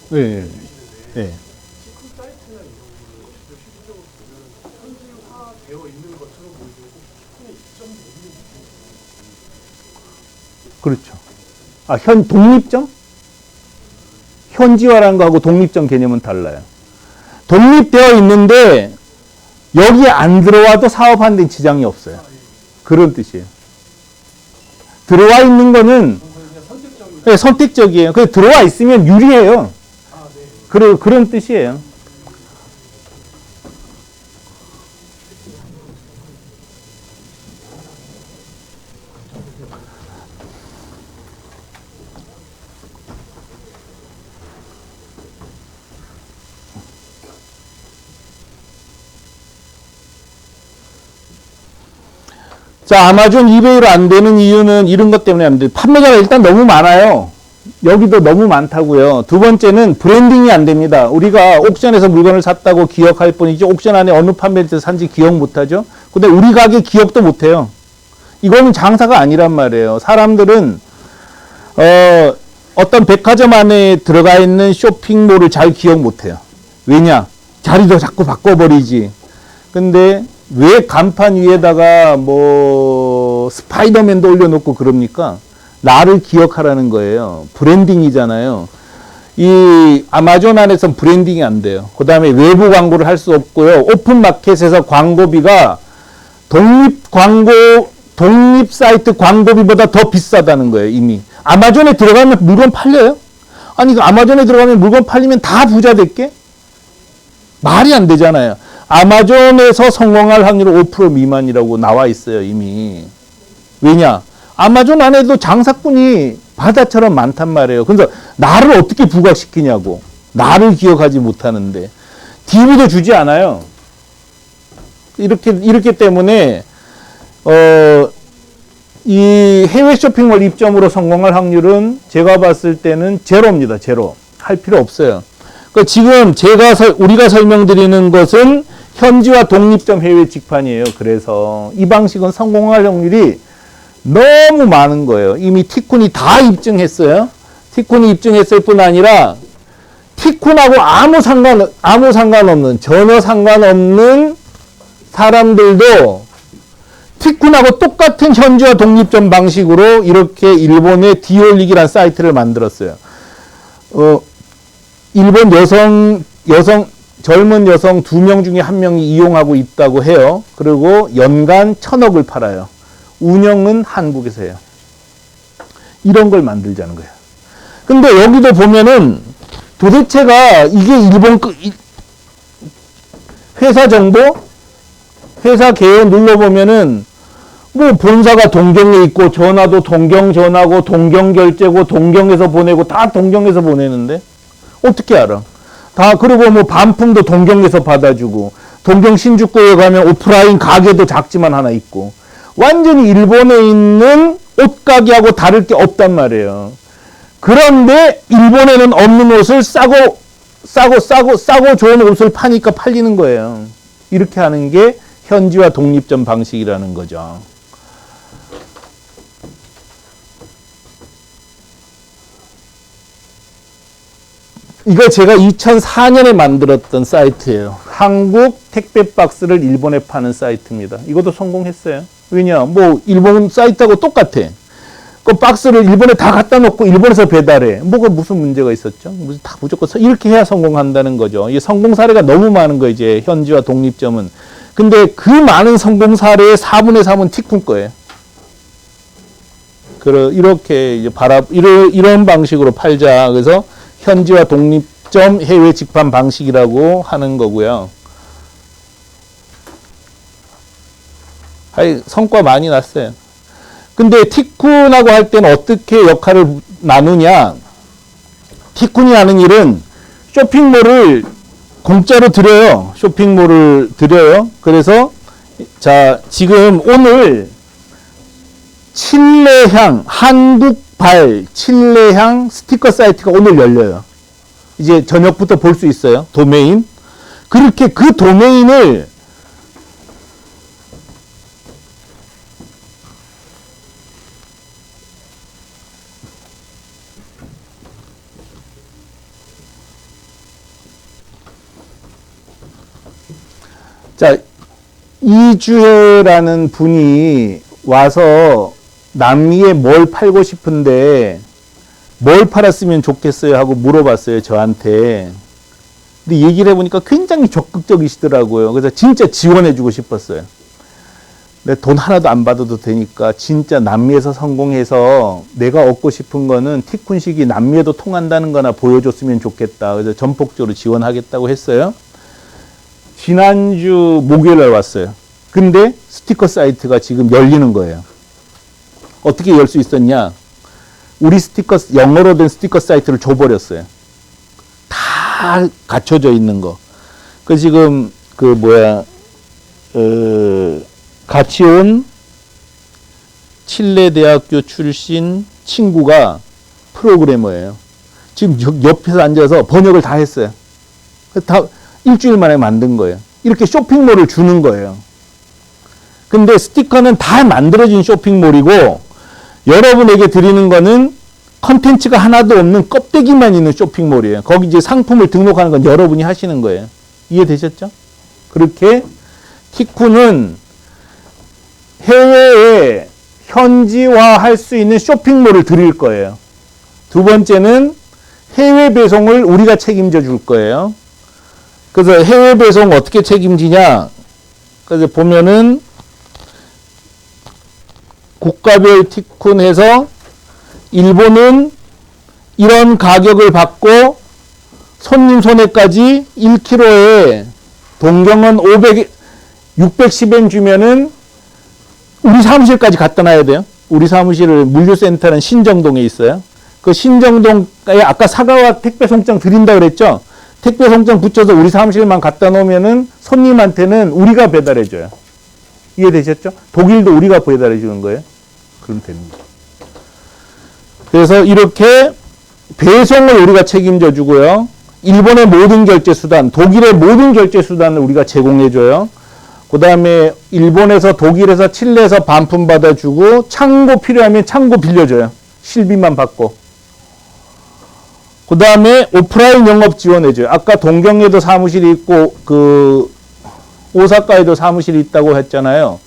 네. 네. 그렇죠. 아, 독립점? 현지화라는 거하고 독립점 개념은 달라요. 독립되어 있는데 여기에 안 들어와도 사업하는 데 지장이 없어요. 그런 뜻이에요. 들어와 있는 거는 네, 선택적이에요. 그 들어와 있으면 유리해요. 그런 뜻이에요. 자, 아마존, 이베이로 안 되는 이유는 이런 것 때문에 안 돼요. 판매자가 일단 너무 많아요. 여기도 너무 많다고요. 두 번째는 브랜딩이 안 됩니다. 우리가 옥션에서 물건을 샀다고 기억할 뿐이지 옥션 안에 어느 판매처에서 산지 기억 못하죠. 근데 우리 가게 기억도 못해요. 이거는 장사가 아니란 말이에요. 사람들은 어떤 백화점 안에 들어가 있는 쇼핑몰을 잘 기억 못해요. 왜냐? 자리도 자꾸 바꿔버리지. 근데 왜 간판 위에다가 뭐 스파이더맨도 올려놓고 그럽니까? 나를 기억하라는 거예요. 브랜딩이잖아요. 이 아마존 안에선 브랜딩이 안 돼요. 그 다음에 외부 광고를 할 수 없고요. 오픈마켓에서 광고비가 독립 사이트 광고비보다 더 비싸다는 거예요. 이미 아마존에 들어가면 물건 팔려요? 아니 그 아마존에 들어가면 물건 팔리면 다 부자 될게? 말이 안 되잖아요. 아마존에서 성공할 확률은 5% 미만이라고 나와 있어요. 이미. 왜냐? 아마존 안에도 장사꾼이 바다처럼 많단 말이에요. 그래서 나를 어떻게 부각시키냐고. 나를 기억하지 못하는데. DB도 주지 않아요. 이렇기 때문에 이 해외 쇼핑몰 입점으로 성공할 확률은 제가 봤을 때는 제로입니다. 제로. 할 필요 없어요. 그러니까 지금 우리가 설명드리는 것은 현지화 독립점 해외 직판이에요. 그래서 이 방식은 성공할 확률이 너무 많은 거예요. 이미 티쿤이 다 입증했어요. 티쿤이 입증했을 뿐 아니라 티쿤하고 아무 상관없는, 전혀 상관없는 사람들도 티쿤하고 똑같은 현지화 독립전 방식으로 이렇게 일본의 디올릭이라는 사이트를 만들었어요. 일본 젊은 여성 2명 중에 1명이 이용하고 있다고 해요. 그리고 연간 1,000억을 팔아요. 운영은 한국에서 해요. 이런 걸 만들자는 거예요. 근데 여기도 보면은 도대체가 이게 일본 회사 정보? 회사 개요 눌러보면은 뭐 본사가 동경에 있고 전화도 동경 전화고 동경 결제고 동경에서 보내고 다 동경에서 보내는데 어떻게 알아? 다 그리고 뭐 반품도 동경에서 받아주고 동경 신주쿠에 가면 오프라인 가게도 작지만 하나 있고 완전히 일본에 있는 옷가게하고 다를 게 없단 말이에요. 그런데 일본에는 없는 옷을 싸고 좋은 옷을 파니까 팔리는 거예요. 이렇게 하는 게 현지화 독립전 방식이라는 거죠. 이거 제가 2004년에 만들었던 사이트예요. 한국 택배 박스를 일본에 파는 사이트입니다. 이것도 성공했어요. 왜냐? 뭐 일본 사이트하고 똑같아. 그 박스를 일본에 다 갖다 놓고 일본에서 배달해. 뭐가 무슨 문제가 있었죠? 무슨 다 무조건 이렇게 해야 성공한다는 거죠. 이 성공 사례가 너무 많은 거 이제 현지화 독립점은. 근데 그 많은 성공 사례의 4분의 3은 티쿤 거예요. 이렇게 이제 이런 방식으로 팔자. 그래서 현지화 독립점 해외 직판 방식이라고 하는 거고요. 성과 많이 났어요. 근데 티쿤하고 할 때는 어떻게 역할을 나누냐? 티쿤이 하는 일은 쇼핑몰을 공짜로 드려요. 쇼핑몰을 드려요. 그래서 자, 지금 오늘 칠레향 한국발 칠레향 스티커 사이트가 오늘 열려요. 이제 저녁부터 볼 수 있어요. 도메인. 그렇게 그 도메인을 자, 이주혜라는 분이 와서 남미에 뭘 팔고 싶은데 뭘 팔았으면 좋겠어요 하고 물어봤어요, 저한테. 근데 얘기를 해보니까 굉장히 적극적이시더라고요. 그래서 진짜 지원해주고 싶었어요. 근데 돈 하나도 안 받아도 되니까 진짜 남미에서 성공해서 내가 얻고 싶은 거는 티쿤식이 남미에도 통한다는 거나 보여줬으면 좋겠다. 그래서 전폭적으로 지원하겠다고 했어요. 지난주 목요일 날 왔어요. 근데 스티커 사이트가 지금 열리는 거예요. 어떻게 열 수 있었냐? 우리 스티커, 영어로 된 스티커 사이트를 줘버렸어요. 다 갖춰져 있는 거. 그 지금, 같이 온 칠레 대학교 출신 친구가 프로그래머예요. 지금 옆에서 앉아서 번역을 다 했어요. 다 일주일 만에 만든 거예요. 이렇게 쇼핑몰을 주는 거예요. 근데 스티커는 다 만들어진 쇼핑몰이고 여러분에게 드리는 거는 컨텐츠가 하나도 없는 껍데기만 있는 쇼핑몰이에요. 거기 이제 상품을 등록하는 건 여러분이 하시는 거예요. 이해되셨죠? 그렇게 티쿤은 해외에 현지화할 수 있는 쇼핑몰을 드릴 거예요. 두 번째는 해외 배송을 우리가 책임져 줄 거예요. 그래서 해외 배송 어떻게 책임지냐? 그래서 보면은 국가별 티쿤 해서 일본은 이런 가격을 받고 손님 손에까지 1kg에 동경은 610엔 주면은 우리 사무실까지 갖다 놔야 돼요. 우리 사무실을 물류센터는 신정동에 있어요. 그 신정동에 아까 사과와 택배 송장 드린다 그랬죠? 택배 송장 붙여서 우리 사무실만 갖다 놓으면은 손님한테는 우리가 배달해줘요. 이해되셨죠? 독일도 우리가 배달해주는 거예요. 그럼 됩니다. 그래서 이렇게 배송을 우리가 책임져 주고요. 일본의 모든 결제 수단, 독일의 모든 결제 수단을 우리가 제공해 줘요. 그 다음에 일본에서 독일에서 칠레에서 반품 받아주고 창고 필요하면 창고 빌려줘요. 실비만 받고. 그 다음에 오프라인 영업 지원해줘요. 아까 동경에도 사무실이 있고, 오사카에도 사무실이 있다고 했잖아요.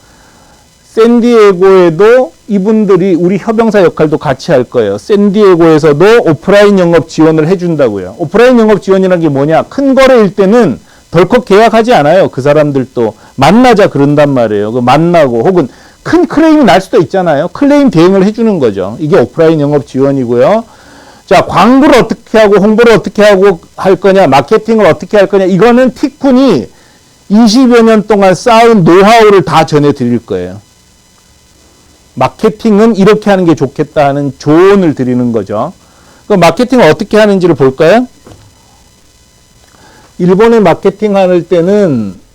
샌디에고에도 이분들이 우리 협영사 역할도 같이 할 거예요. 샌디에고에서도 오프라인 영업 지원을 해준다고요. 오프라인 영업 지원이라는 게 뭐냐? 큰 거래일 때는 덜컥 계약하지 않아요. 그 사람들도 만나자 그런단 말이에요. 그 만나고 혹은 큰 클레임이 날 수도 있잖아요. 클레임 대행을 해주는 거죠. 이게 오프라인 영업 지원이고요. 자, 광고를 어떻게 하고 홍보를 어떻게 하고 할 거냐, 마케팅을 어떻게 할 거냐, 이거는 티쿤이 20여 년 동안 쌓은 노하우를 다 전해드릴 거예요. 마케팅은 이렇게 하는 게 좋겠다 하는 조언을 드리는 거죠. 그 마케팅을 어떻게 하는지를 볼까요? 일본의 마케팅 할 때는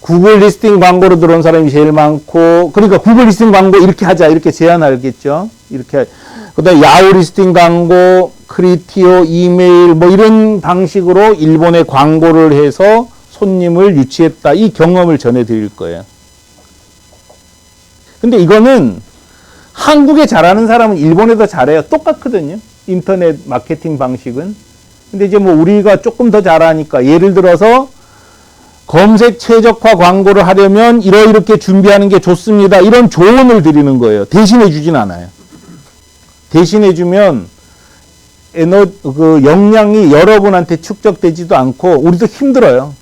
구글 리스팅 광고로 들어온 사람이 제일 많고, 그러니까 구글 리스팅 광고 이렇게 하자, 이렇게 제안하겠죠. 이렇게. 그 다음에 야후 리스팅 광고, 크리티오, 이메일, 뭐 이런 방식으로 일본에 광고를 해서 손님을 유치했다. 이 경험을 전해드릴 거예요. 근데 이거는 한국에 잘하는 사람은 일본에도 잘해요. 똑같거든요. 인터넷 마케팅 방식은. 근데 이제 뭐 우리가 조금 더 잘하니까, 예를 들어서 검색 최적화 광고를 하려면 이렇게 준비하는 게 좋습니다. 이런 조언을 드리는 거예요. 대신해 주진 않아요. 대신해 주면 역량이 여러분한테 축적되지도 않고 우리도 힘들어요.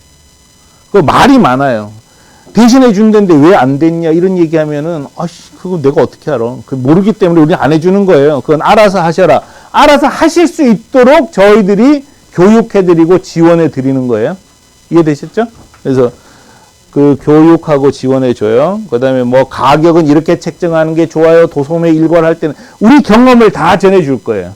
그 말이 많아요. 대신해 준다는데 왜 안 됐냐 이런 얘기하면은 그거 내가 어떻게 알아? 그 모르기 때문에 우리 안 해주는 거예요. 그건 알아서 하셔라. 알아서 하실 수 있도록 저희들이 교육해드리고 지원해드리는 거예요. 이해되셨죠? 그래서 그 교육하고 지원해줘요. 그 다음에 뭐 가격은 이렇게 책정하는 게 좋아요. 도소매 일괄할 때는 우리 경험을 다 전해줄 거예요.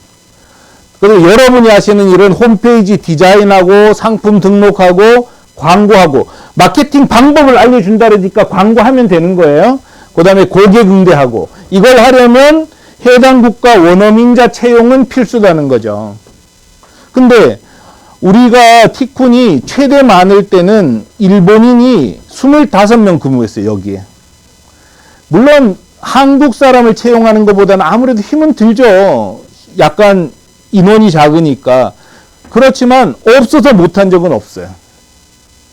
그리고 여러분이 하시는 일은 홈페이지 디자인하고 상품 등록하고 광고하고 마케팅 방법을 알려준다 그러니까 광고하면 되는 거예요. 그 다음에 고객 응대하고 이걸 하려면 해당 국가 원어민자 채용은 필수라는 거죠. 근데 우리가 티쿤이 최대 많을 때는 일본인이 25명 근무했어요, 여기에. 물론 한국 사람을 채용하는 것보다는 아무래도 힘은 들죠. 약간 인원이 작으니까. 그렇지만 없어서 못한 적은 없어요.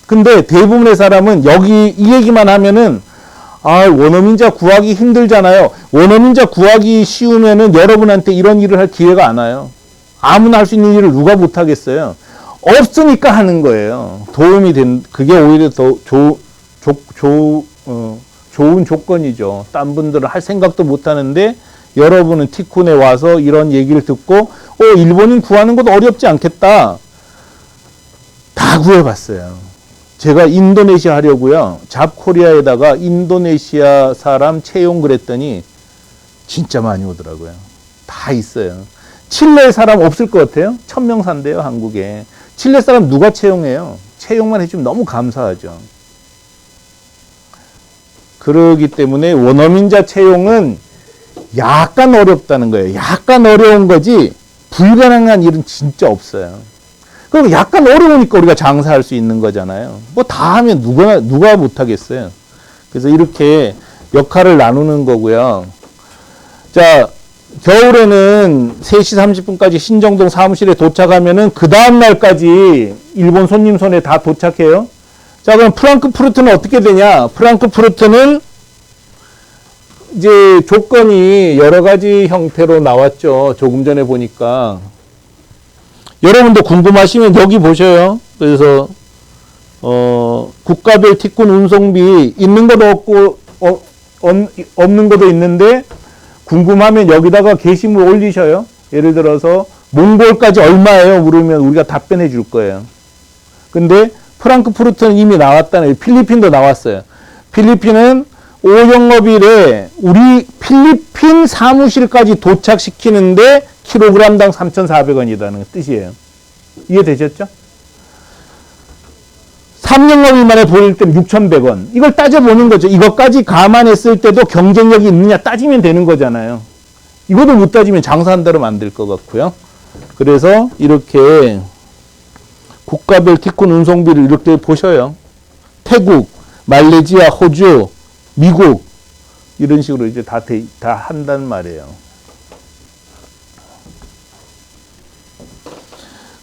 근데 대부분의 사람은 여기 이 얘기만 하면은 원어민자 구하기 힘들잖아요. 원어민자 구하기 쉬우면은 여러분한테 이런 일을 할 기회가 안 와요. 아무나 할 수 있는 일을 누가 못 하겠어요. 없으니까 하는 거예요. 그게 오히려 더 좋은 조건이죠. 딴 분들은 할 생각도 못 하는데 여러분은 티쿤에 와서 이런 얘기를 듣고 일본인 구하는 것도 어렵지 않겠다. 다 구해봤어요. 제가 인도네시아 하려고요. 잡코리아에다가 인도네시아 사람 채용 그랬더니 진짜 많이 오더라고요. 다 있어요. 칠레 사람 없을 것 같아요. 1000명 산대요, 한국에. 칠레 사람 누가 채용해요? 채용만 해주면 너무 감사하죠. 그러기 때문에 원어민자 채용은 약간 어렵다는 거예요. 약간 어려운 거지 불가능한 일은 진짜 없어요. 그럼 약간 어려우니까 우리가 장사할 수 있는 거잖아요. 뭐 다 하면 누가 못하겠어요. 그래서 이렇게 역할을 나누는 거고요. 자, 겨울에는 3시 30분까지 신정동 사무실에 도착하면은 그 다음날까지 일본 손님 손에 다 도착해요. 자, 그럼 프랑크푸르트는 어떻게 되냐? 프랑크푸르트는 이제 조건이 여러 가지 형태로 나왔죠. 조금 전에 보니까. 여러분도 궁금하시면 여기 보셔요. 그래서, 국가별 티쿤 운송비 있는 것도 없고, 없는 것도 있는데, 궁금하면 여기다가 게시물 올리셔요. 예를 들어서 몽골까지 얼마예요? 물으면 우리가 답변해 줄 거예요. 근데 프랑크푸르트는 이미 나왔다는, 필리핀도 나왔어요. 필리핀은 5영업일에 우리 필리핀 사무실까지 도착시키는데 킬로그램당 3,400원이라는 뜻이에요. 이해되셨죠? 3영업일 만에 보일 때는 6,100원. 이걸 따져보는 거죠. 이것까지 감안했을 때도 경쟁력이 있느냐 따지면 되는 거잖아요. 이것도 못 따지면 장사한다면 안 될 것 같고요. 그래서 이렇게 국가별 티콘 운송비를 이렇게 보셔요. 태국, 말레이시아, 호주, 미국 이런 식으로 이제 다 한단 말이에요.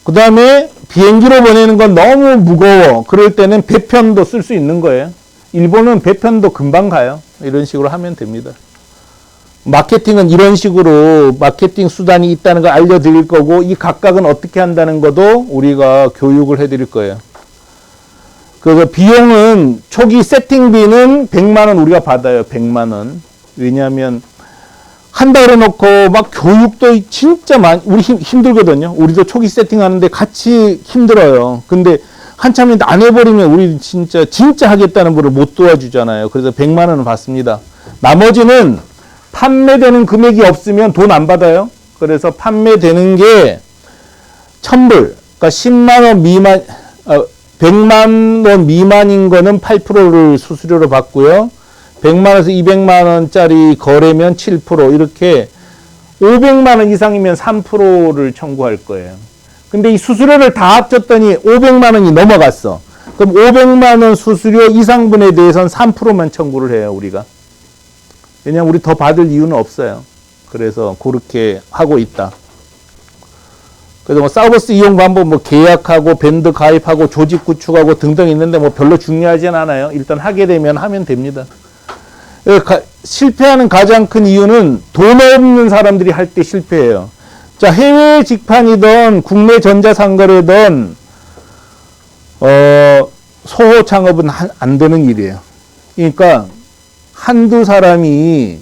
그 다음에 비행기로 보내는 건 너무 무거워. 그럴 때는 배편도 쓸 수 있는 거예요. 일본은 배편도 금방 가요. 이런 식으로 하면 됩니다. 마케팅은 이런 식으로 마케팅 수단이 있다는 걸 알려드릴 거고, 이 각각은 어떻게 한다는 것도 우리가 교육을 해드릴 거예요. 그래서 비용은 초기 세팅비는 100만 원 우리가 받아요. 100만 원. 왜냐하면 한다 그래 놓고 막 교육도 진짜 많이 우리 힘들거든요. 우리도 초기 세팅하는데 같이 힘들어요. 근데 한참 안 해버리면 우리 진짜 하겠다는 분을 못 도와주잖아요. 그래서 100만 원을 받습니다. 나머지는 판매되는 금액이 없으면 돈 안 받아요. 그래서 판매되는 게 1000불, 그러니까 10만 원 미만, 100만 원 미만인 거는 8%를 수수료로 받고요. 100만 원에서 200만 원짜리 거래면 7%, 이렇게 500만 원 이상이면 3%를 청구할 거예요. 근데 이 수수료를 다 합쳤더니 500만 원이 넘어갔어. 그럼 500만 원 수수료 이상분에 대해서는 3%만 청구를 해요, 우리가. 왜냐면 우리 더 받을 이유는 없어요. 그래서 그렇게 하고 있다. 그래서 뭐 서비스 이용 방법, 뭐 계약하고 밴드 가입하고 조직 구축하고 등등 있는데 뭐 별로 중요하진 않아요. 일단 하게 되면 하면 됩니다. 실패하는 가장 큰 이유는 돈 없는 사람들이 할 때 실패해요. 자, 해외 직판이든 국내 전자상거래든 소호 창업은 안 되는 일이에요. 그러니까 한두 사람이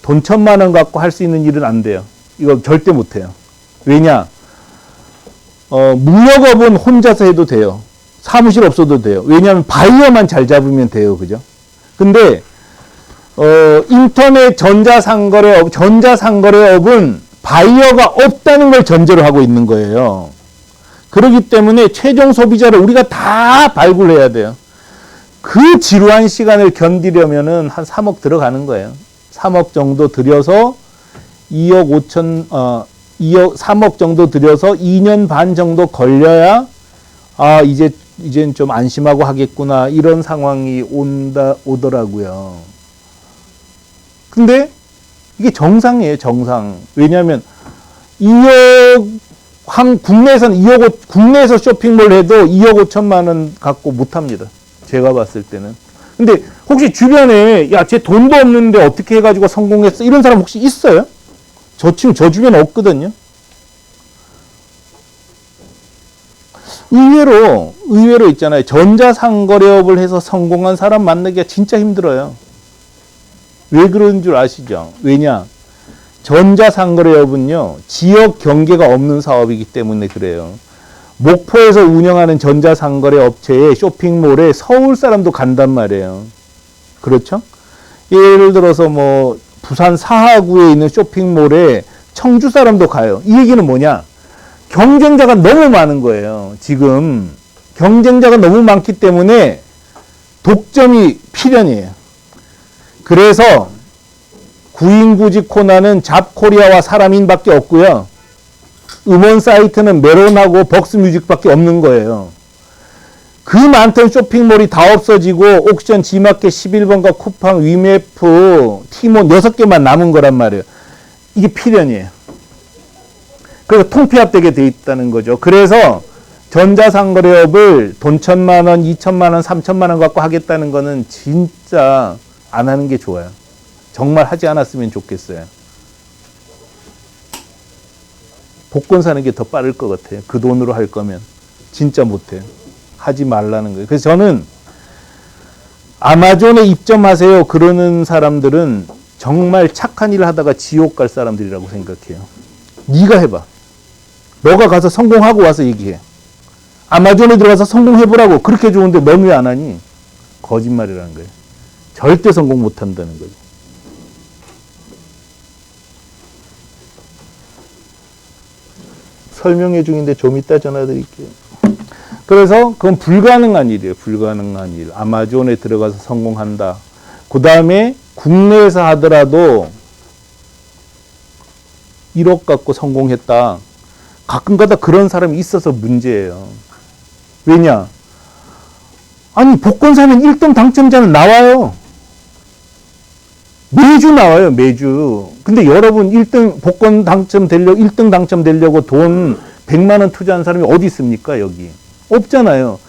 돈 1000만 원 갖고 할 수 있는 일은 안 돼요. 이거 절대 못 해요. 왜냐? 무역업은 혼자서 해도 돼요. 사무실 없어도 돼요. 왜냐하면 바이어만 잘 잡으면 돼요. 그죠? 근데 인터넷 전자상거래업은 바이어가 없다는 걸 전제로 하고 있는 거예요. 그렇기 때문에 최종 소비자를 우리가 다 발굴해야 돼요. 그 지루한 시간을 견디려면은 한 3억 들어가는 거예요. 3억 정도 들여서 3억 정도 들여서 2년 반 정도 걸려야, 이젠 좀 안심하고 하겠구나, 이런 상황이 오더라고요. 근데 이게 정상이에요, 정상. 왜냐하면 국내에서 쇼핑몰 해도 2억 5천만 원 갖고 못 합니다. 제가 봤을 때는. 근데 혹시 주변에, 야, 쟤 돈도 없는데 어떻게 해가지고 성공했어? 이런 사람 혹시 있어요? 저 주변에 없거든요. 의외로 있잖아요. 전자상거래업을 해서 성공한 사람 만나기가 진짜 힘들어요. 왜 그런 줄 아시죠? 왜냐? 전자상거래업은요, 지역 경계가 없는 사업이기 때문에 그래요. 목포에서 운영하는 전자상거래 업체에 쇼핑몰에 서울 사람도 간단 말이에요. 그렇죠? 예를 들어서 뭐 부산 사하구에 있는 쇼핑몰에 청주 사람도 가요. 이 얘기는 뭐냐? 경쟁자가 너무 많은 거예요. 지금 경쟁자가 너무 많기 때문에 독점이 필연이에요. 그래서 구인구직 코너는 잡코리아와 사람인밖에 없고요. 음원 사이트는 메론하고 벅스뮤직밖에 없는 거예요. 그 많던 쇼핑몰이 다 없어지고 옥션, 지마켓, 11번가, 쿠팡, 위메프, 티몬 6개만 남은 거란 말이에요. 이게 필연이에요. 그래서 통폐합되게 돼 있다는 거죠. 그래서 전자상거래업을 돈 1000만 원, 2000만 원, 3000만 원 갖고 하겠다는 거는 진짜 안 하는 게 좋아요. 정말 하지 않았으면 좋겠어요. 복권 사는 게 더 빠를 것 같아요. 그 돈으로 할 거면. 진짜 못해요. 하지 말라는 거예요. 그래서 저는 아마존에 입점하세요 그러는 사람들은 정말 착한 일을 하다가 지옥 갈 사람들이라고 생각해요. 네가 해봐. 너가 가서 성공하고 와서 얘기해. 아마존에 들어가서 성공해보라고. 그렇게 좋은데 넌 왜 안 하니? 거짓말이라는 거예요. 절대 성공 못한다는 거죠. 설명회 중인데 좀 이따 전화 드릴게요. 그래서 그건 불가능한 일이에요. 불가능한 일. 아마존에 들어가서 성공한다. 그 다음에 국내에서 하더라도 1억 갖고 성공했다. 가끔가다 그런 사람이 있어서 문제예요. 왜냐? 아니, 복권 사면 1등 당첨자는 나와요. 매주 나와요, 매주. 근데 여러분 1등 복권 당첨되려고, 1등 당첨되려고 돈 100만 원 투자한 사람이 어디 있습니까, 여기? 없잖아요.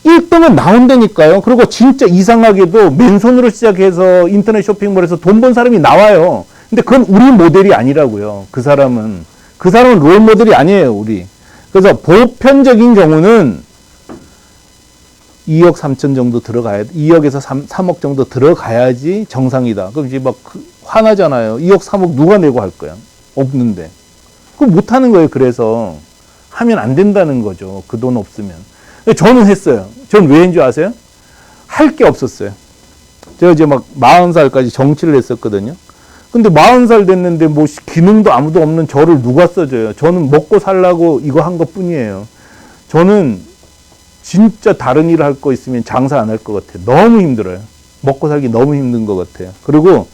1등은 나온다니까요. 그리고 진짜 이상하게도 맨손으로 시작해서 인터넷 쇼핑몰에서 돈 번 사람이 나와요. 근데 그건 우리 모델이 아니라고요. 그 사람은 롤 모델이 아니에요, 우리. 그래서 보편적인 경우는 2억 3천 정도 들어가야, 2억에서 3억 정도 들어가야지 정상이다. 그럼 이제 막 화나잖아요. 2억 3억 누가 내고 할 거야? 없는데. 그거 못 하는 거예요. 그래서 하면 안 된다는 거죠. 그 돈 없으면. 저는 했어요. 전 왜 했는지 아세요? 할 게 없었어요. 제가 이제 막 40살까지 정치를 했었거든요. 근데 40살 됐는데 뭐 기능도 아무도 없는 저를 누가 써줘요? 저는 먹고 살라고 이거 한 것 뿐이에요. 저는 진짜 다른 일을 할 거 있으면 장사 안 할 것 같아요. 너무 힘들어요. 먹고 살기 너무 힘든 것 같아요. 그리고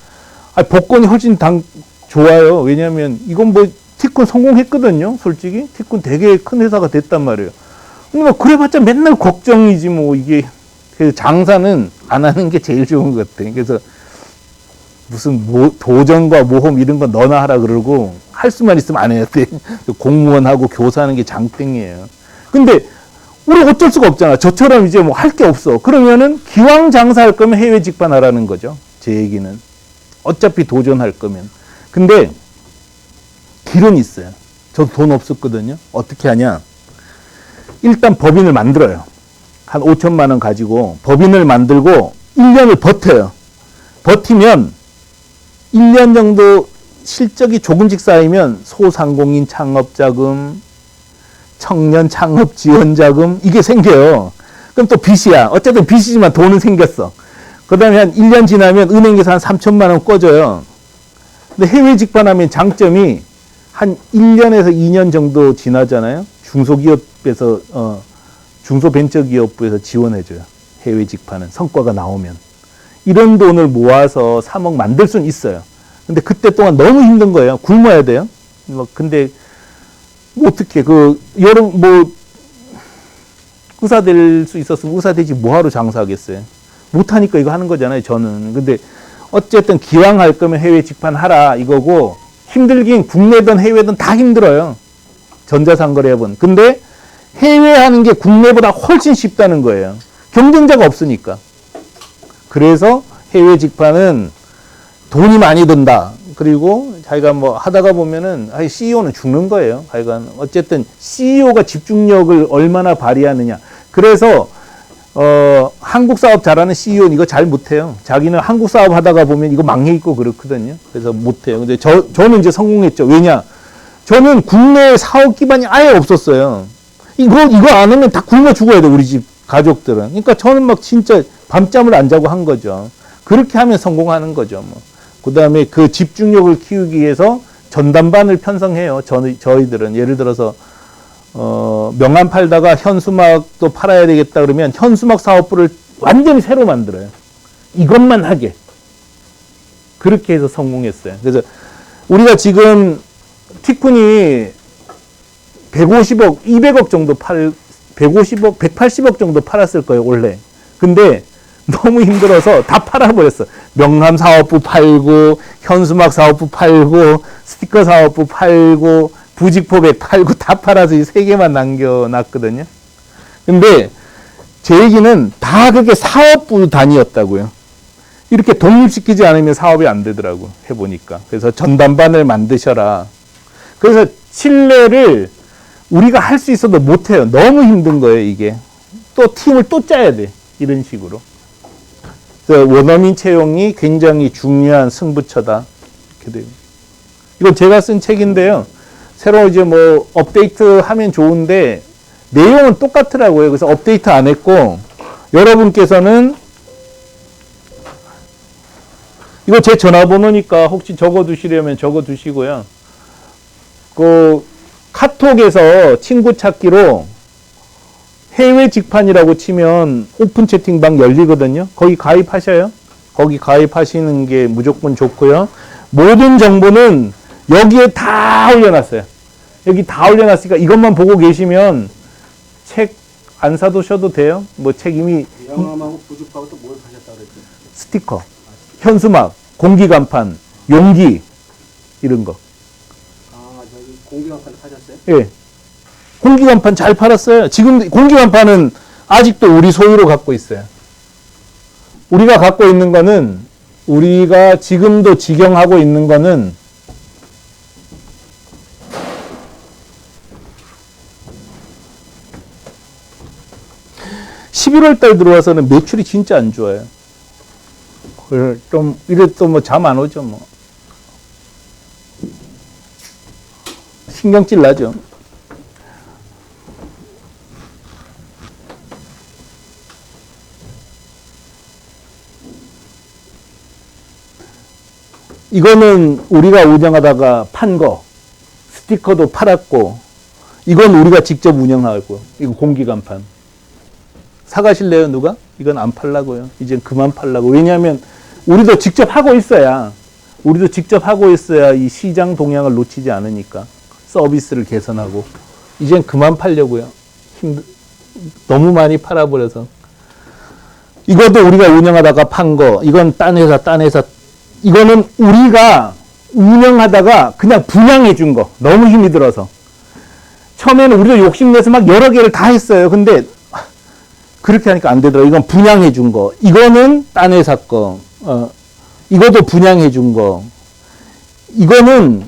복권이 훨씬 좋아요. 왜냐하면 이건 뭐 티콘 성공했거든요. 솔직히 티콘 되게 큰 회사가 됐단 말이에요. 근데 뭐 그래봤자 맨날 걱정이지 뭐 이게. 그래서 장사는 안 하는 게 제일 좋은 것 같아요. 그래서 무슨 도전과 모험 이런 거 너나 하라 그러고 할 수만 있으면 안 해야 돼. 공무원하고 교사하는 게 장땡이에요. 근데 우리 어쩔 수가 없잖아. 저처럼 이제 뭐 할 게 없어. 그러면은 기왕 장사할 거면 해외 직반하라는 거죠. 제 얘기는. 어차피 도전할 거면. 근데 길은 있어요. 저도 돈 없었거든요. 어떻게 하냐. 일단 법인을 만들어요. 한 5천만 원 가지고 법인을 만들고 1년을 버텨요. 버티면 1년 정도 실적이 조금씩 쌓이면 소상공인 창업자금, 청년 창업 지원 자금 이게 생겨요. 그럼 또 빚이야. 어쨌든 빚이지만 돈은 생겼어. 그 다음에 한 1년 지나면 은행에서 한 3천만 원 꿔줘요. 근데 해외 직반하면 장점이 한 1년에서 2년 정도 지나잖아요. 중소기업에서, 중소벤처기업부에서 지원해줘요. 해외 직반은 성과가 나오면. 이런 돈을 모아서 3억 만들 수는 있어요. 근데 그때 동안 너무 힘든 거예요. 굶어야 돼요. 근데 어떻게 여러분 뭐 의사 될 수 있었으면 의사 되지 뭐하러 장사하겠어요. 못하니까 이거 하는 거잖아요. 저는. 근데 어쨌든 기왕 할 거면 해외 직판하라 이거고 힘들긴 국내든 해외든 다 힘들어요. 전자상거래업은. 근데 해외 하는 게 국내보다 훨씬 쉽다는 거예요. 경쟁자가 없으니까. 그래서 해외 직판은 돈이 많이 든다. 그리고 자기가 뭐 하다가 보면은 CEO는 죽는 거예요. 하여간 어쨌든 CEO가 집중력을 얼마나 발휘하느냐. 그래서 한국 사업 잘하는 CEO는 이거 잘 못해요. 자기는 한국 사업 하다가 보면 이거 망해 있고 그렇거든요. 그래서 못해요. 근데 저는 이제 성공했죠. 왜냐? 저는 국내 사업 기반이 아예 없었어요. 이거 안 하면 다 굶어 죽어야 돼, 우리 집 가족들은. 그러니까 저는 막 진짜 밤잠을 안 자고 한 거죠. 그렇게 하면 성공하는 거죠, 뭐. 그 다음에 그 집중력을 키우기 위해서 전담반을 편성해요. 저희들은. 예를 들어서, 명함 팔다가 현수막도 팔아야 되겠다 그러면 현수막 사업부를 완전히 새로 만들어요. 이것만 하게. 그렇게 해서 성공했어요. 그래서 우리가 지금 티쿤이 150억, 200억 정도 150억, 180억 정도 팔았을 거예요, 원래. 근데 너무 힘들어서 다 팔아버렸어. 명함 사업부 팔고, 현수막 사업부 팔고, 스티커 사업부 팔고, 부직포백 팔고 다 팔아서 이 3개만 남겨놨거든요. 근데 제 얘기는 다 그게 사업부 단위였다고요. 이렇게 독립시키지 않으면 사업이 안 되더라고, 해보니까. 그래서 전담반을 만드셔라. 그래서 칠레를 우리가 할 수 있어도 못해요. 너무 힘든 거예요, 이게. 또 팀을 또 짜야 돼. 이런 식으로. 원어민 채용이 굉장히 중요한 승부처다. 이렇게 돼요. 이건 제가 쓴 책인데요. 새로 이제 뭐 업데이트 하면 좋은데 내용은 똑같더라고요. 그래서 업데이트 안 했고 여러분께서는 이거 제 전화번호니까 혹시 적어두시려면 적어두시고요. 그 카톡에서 친구 찾기로 해외 직판이라고 치면 오픈 채팅방 열리거든요. 거기 가입하셔요. 거기 가입하시는 게 무조건 좋고요. 모든 정보는 여기에 다 올려놨어요. 여기 다 올려놨으니까 이것만 보고 계시면 책 안 사두셔도 돼요. 뭐 책 이미 영암하고 부죽하고 또 뭘 하셨다 그랬죠? 스티커, 현수막, 공기간판, 용기 이런 거. 아, 저기 공기간판 하셨어요? 예. 공기간판 잘 팔았어요. 지금 공기간판은 아직도 우리 소유로 갖고 있어요. 우리가 갖고 있는 거는 우리가 지금도 직영하고 있는 거는 11월 달 들어와서는 매출이 진짜 안 좋아요. 좀 이래 또 뭐 잠 안 오죠 뭐. 신경질 나죠. 이거는 우리가 운영하다가 판 거, 스티커도 팔았고, 이건 우리가 직접 운영하고, 이거 공기간판. 사가실래요, 누가? 이건 안 팔라고요. 이젠 그만 팔라고. 왜냐하면 우리도 직접 하고 있어야, 이 시장 동향을 놓치지 않으니까. 서비스를 개선하고. 이젠 그만 팔려고요. 너무 많이 팔아버려서. 이것도 우리가 운영하다가 판 거, 이건 딴 회사, 이거는 우리가 운영하다가 그냥 분양해 준 거. 너무 힘이 들어서. 처음에는 우리도 욕심내서 막 여러 개를 다 했어요. 근데 그렇게 하니까 안 되더라고요. 이건 분양해 준 거. 이거는 딴 회사 거. 이것도 분양해 준 거. 이거는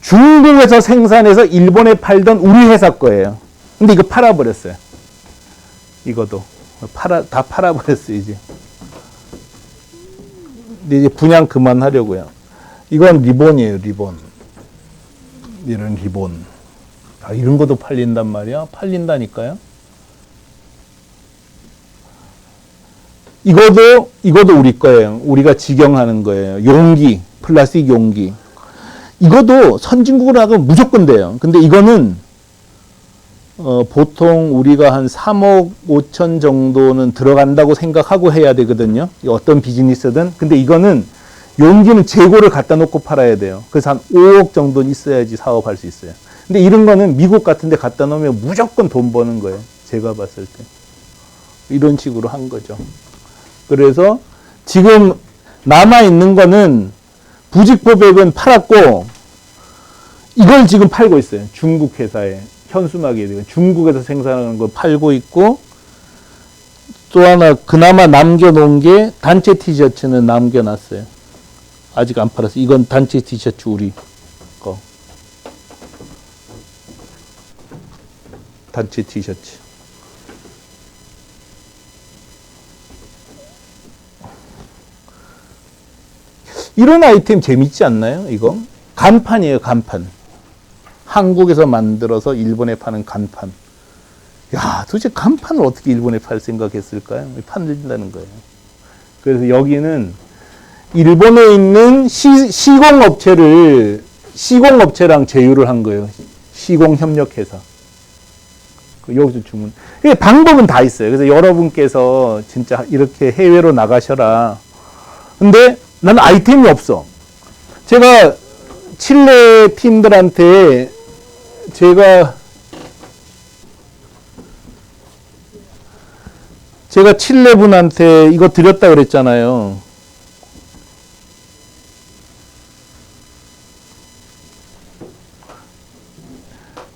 중국에서 생산해서 일본에 팔던 우리 회사 거예요. 근데 이거 팔아버렸어요. 이것도. 다 팔아버렸어요, 이제. 근데 이제 분양 그만하려고요. 이건 리본이에요, 리본. 이런 리본. 아, 이런 것도 팔린단 말이야? 팔린다니까요? 이것도 우리 거예요. 우리가 직영하는 거예요. 용기, 플라스틱 용기. 이것도 선진국으로 나가면 무조건 돼요. 근데 이거는, 보통 우리가 한 3억 5천 정도는 들어간다고 생각하고 해야 되거든요. 어떤 비즈니스든. 근데 이거는 용기는 재고를 갖다 놓고 팔아야 돼요. 그래서 한 5억 정도는 있어야지 사업할 수 있어요. 근데 이런 거는 미국 같은 데 갖다 놓으면 무조건 돈 버는 거예요. 제가 봤을 때. 이런 식으로 한 거죠. 그래서 지금 남아있는 거는 부직포백은 팔았고 이걸 지금 팔고 있어요. 중국 회사에. 현수막이에요. 중국에서 생산하는 거 팔고 있고 또 하나 그나마 남겨놓은 게 단체 티셔츠는 남겨놨어요. 아직 안 팔았어요. 이건 단체 티셔츠 우리 거. 단체 티셔츠. 이런 아이템 재밌지 않나요? 이거? 간판이에요, 간판. 한국에서 만들어서 일본에 파는 간판. 야, 도대체 간판을 어떻게 일본에 팔 생각했을까요? 판다는 거예요. 그래서 여기는 일본에 있는 시공업체랑 제휴를 한 거예요. 시공협력회사. 여기서 주문. 방법은 다 있어요. 그래서 여러분께서 진짜 이렇게 해외로 나가셔라. 근데 나는 아이템이 없어. 제가 칠레 팀들한테 제가 칠레 분한테 이거 드렸다 그랬잖아요.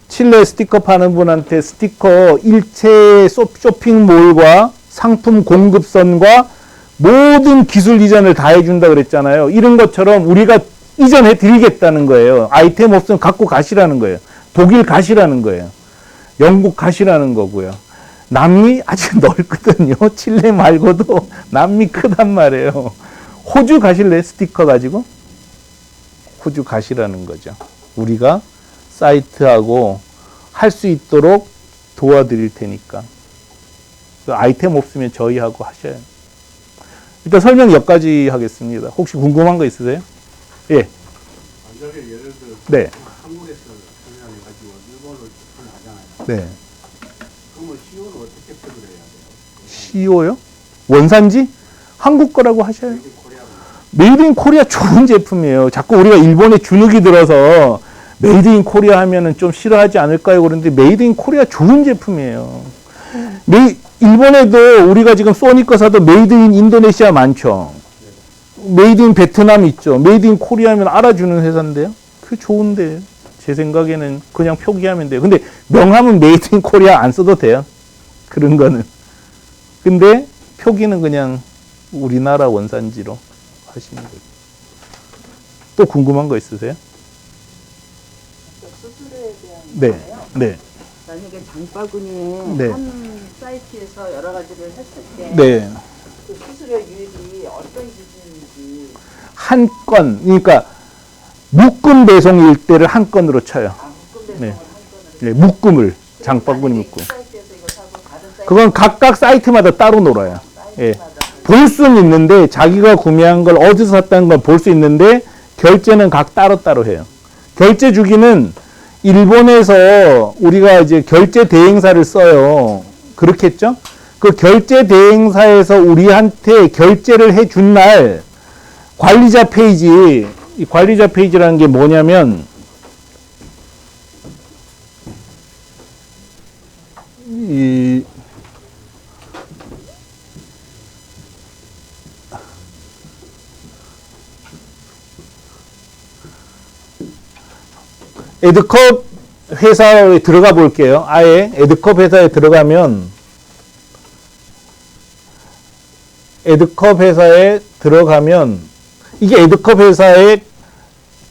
칠레 스티커 파는 분한테 스티커 일체 쇼핑몰과 상품 공급선과 모든 기술 이전을 다 해준다 그랬잖아요. 이런 것처럼 우리가 이전해 드리겠다는 거예요. 아이템 없으면 갖고 가시라는 거예요. 독일 가시라는 거예요. 영국 가시라는 거고요. 남미 아주 넓거든요. 칠레 말고도 남미 크단 말이에요. 호주 가실래요? 스티커 가지고? 호주 가시라는 거죠. 우리가 사이트하고 할 수 있도록 도와드릴 테니까. 아이템 없으면 저희하고 하셔요. 일단 설명 여기까지 하겠습니다. 혹시 궁금한 거 있으세요? 예. 만약에 예를 들어 네. 한국에서 생산해가지고 일본으로 수출하잖아요. 네. 그러면 시효를 어떻게 표기를 해야 돼요? CEO요? 원산지? 한국 거라고 하셔요. 메이드 코리아로. 메이드 인 코리아 좋은 제품이에요. 자꾸 우리가 일본에 주눅이 들어서 메이드 인 코리아 하면은 좀 싫어하지 않을까요? 그런데 메이드 인 코리아 좋은 제품이에요. 일본에도 우리가 지금 소니 거 사도 메이드 인 인도네시아 많죠. 메이드 인 베트남 있죠. 메이드 인 코리아면 알아주는 회사인데요. 그게 좋은데 제 생각에는 그냥 표기하면 돼요. 근데 명함은 메이드 인 코리아 안 써도 돼요. 그런 거는. 근데 표기는 그냥 우리나라 원산지로 하시면 돼요. 또 궁금한 거 있으세요? 수수료에 대한 네. 거예요. 네. 만약에 장바구니에 네. 한 사이트에서 여러 가지를 했을 때 네. 그 수수료 유입이 어떤 기준인지 한 건, 그러니까 묶음 배송일 때를 한 건으로 쳐요. 묶음 배송을 네. 한 건으로 네, 묶음을. 장바구니 만약에 묶음. 이 사이트에서 이거 사고 다른 사이트 그건 각각 사이트마다 따로 놀아요. 예. 사이트마다 볼 수는 있는데 자기가 구매한 걸 어디서 샀다는 걸 볼 수 있는데 결제는 각 따로따로 해요. 결제 주기는 일본에서 우리가 이제 결제 대행사를 써요. 그렇겠죠? 그 결제 대행사에서 우리한테 결제를 해준 날 관리자 페이지, 이 관리자 페이지라는 게 뭐냐면 이 에드컵 회사에 들어가 볼게요. 아예 에드컵 회사에 들어가면 이게 에드컵 회사의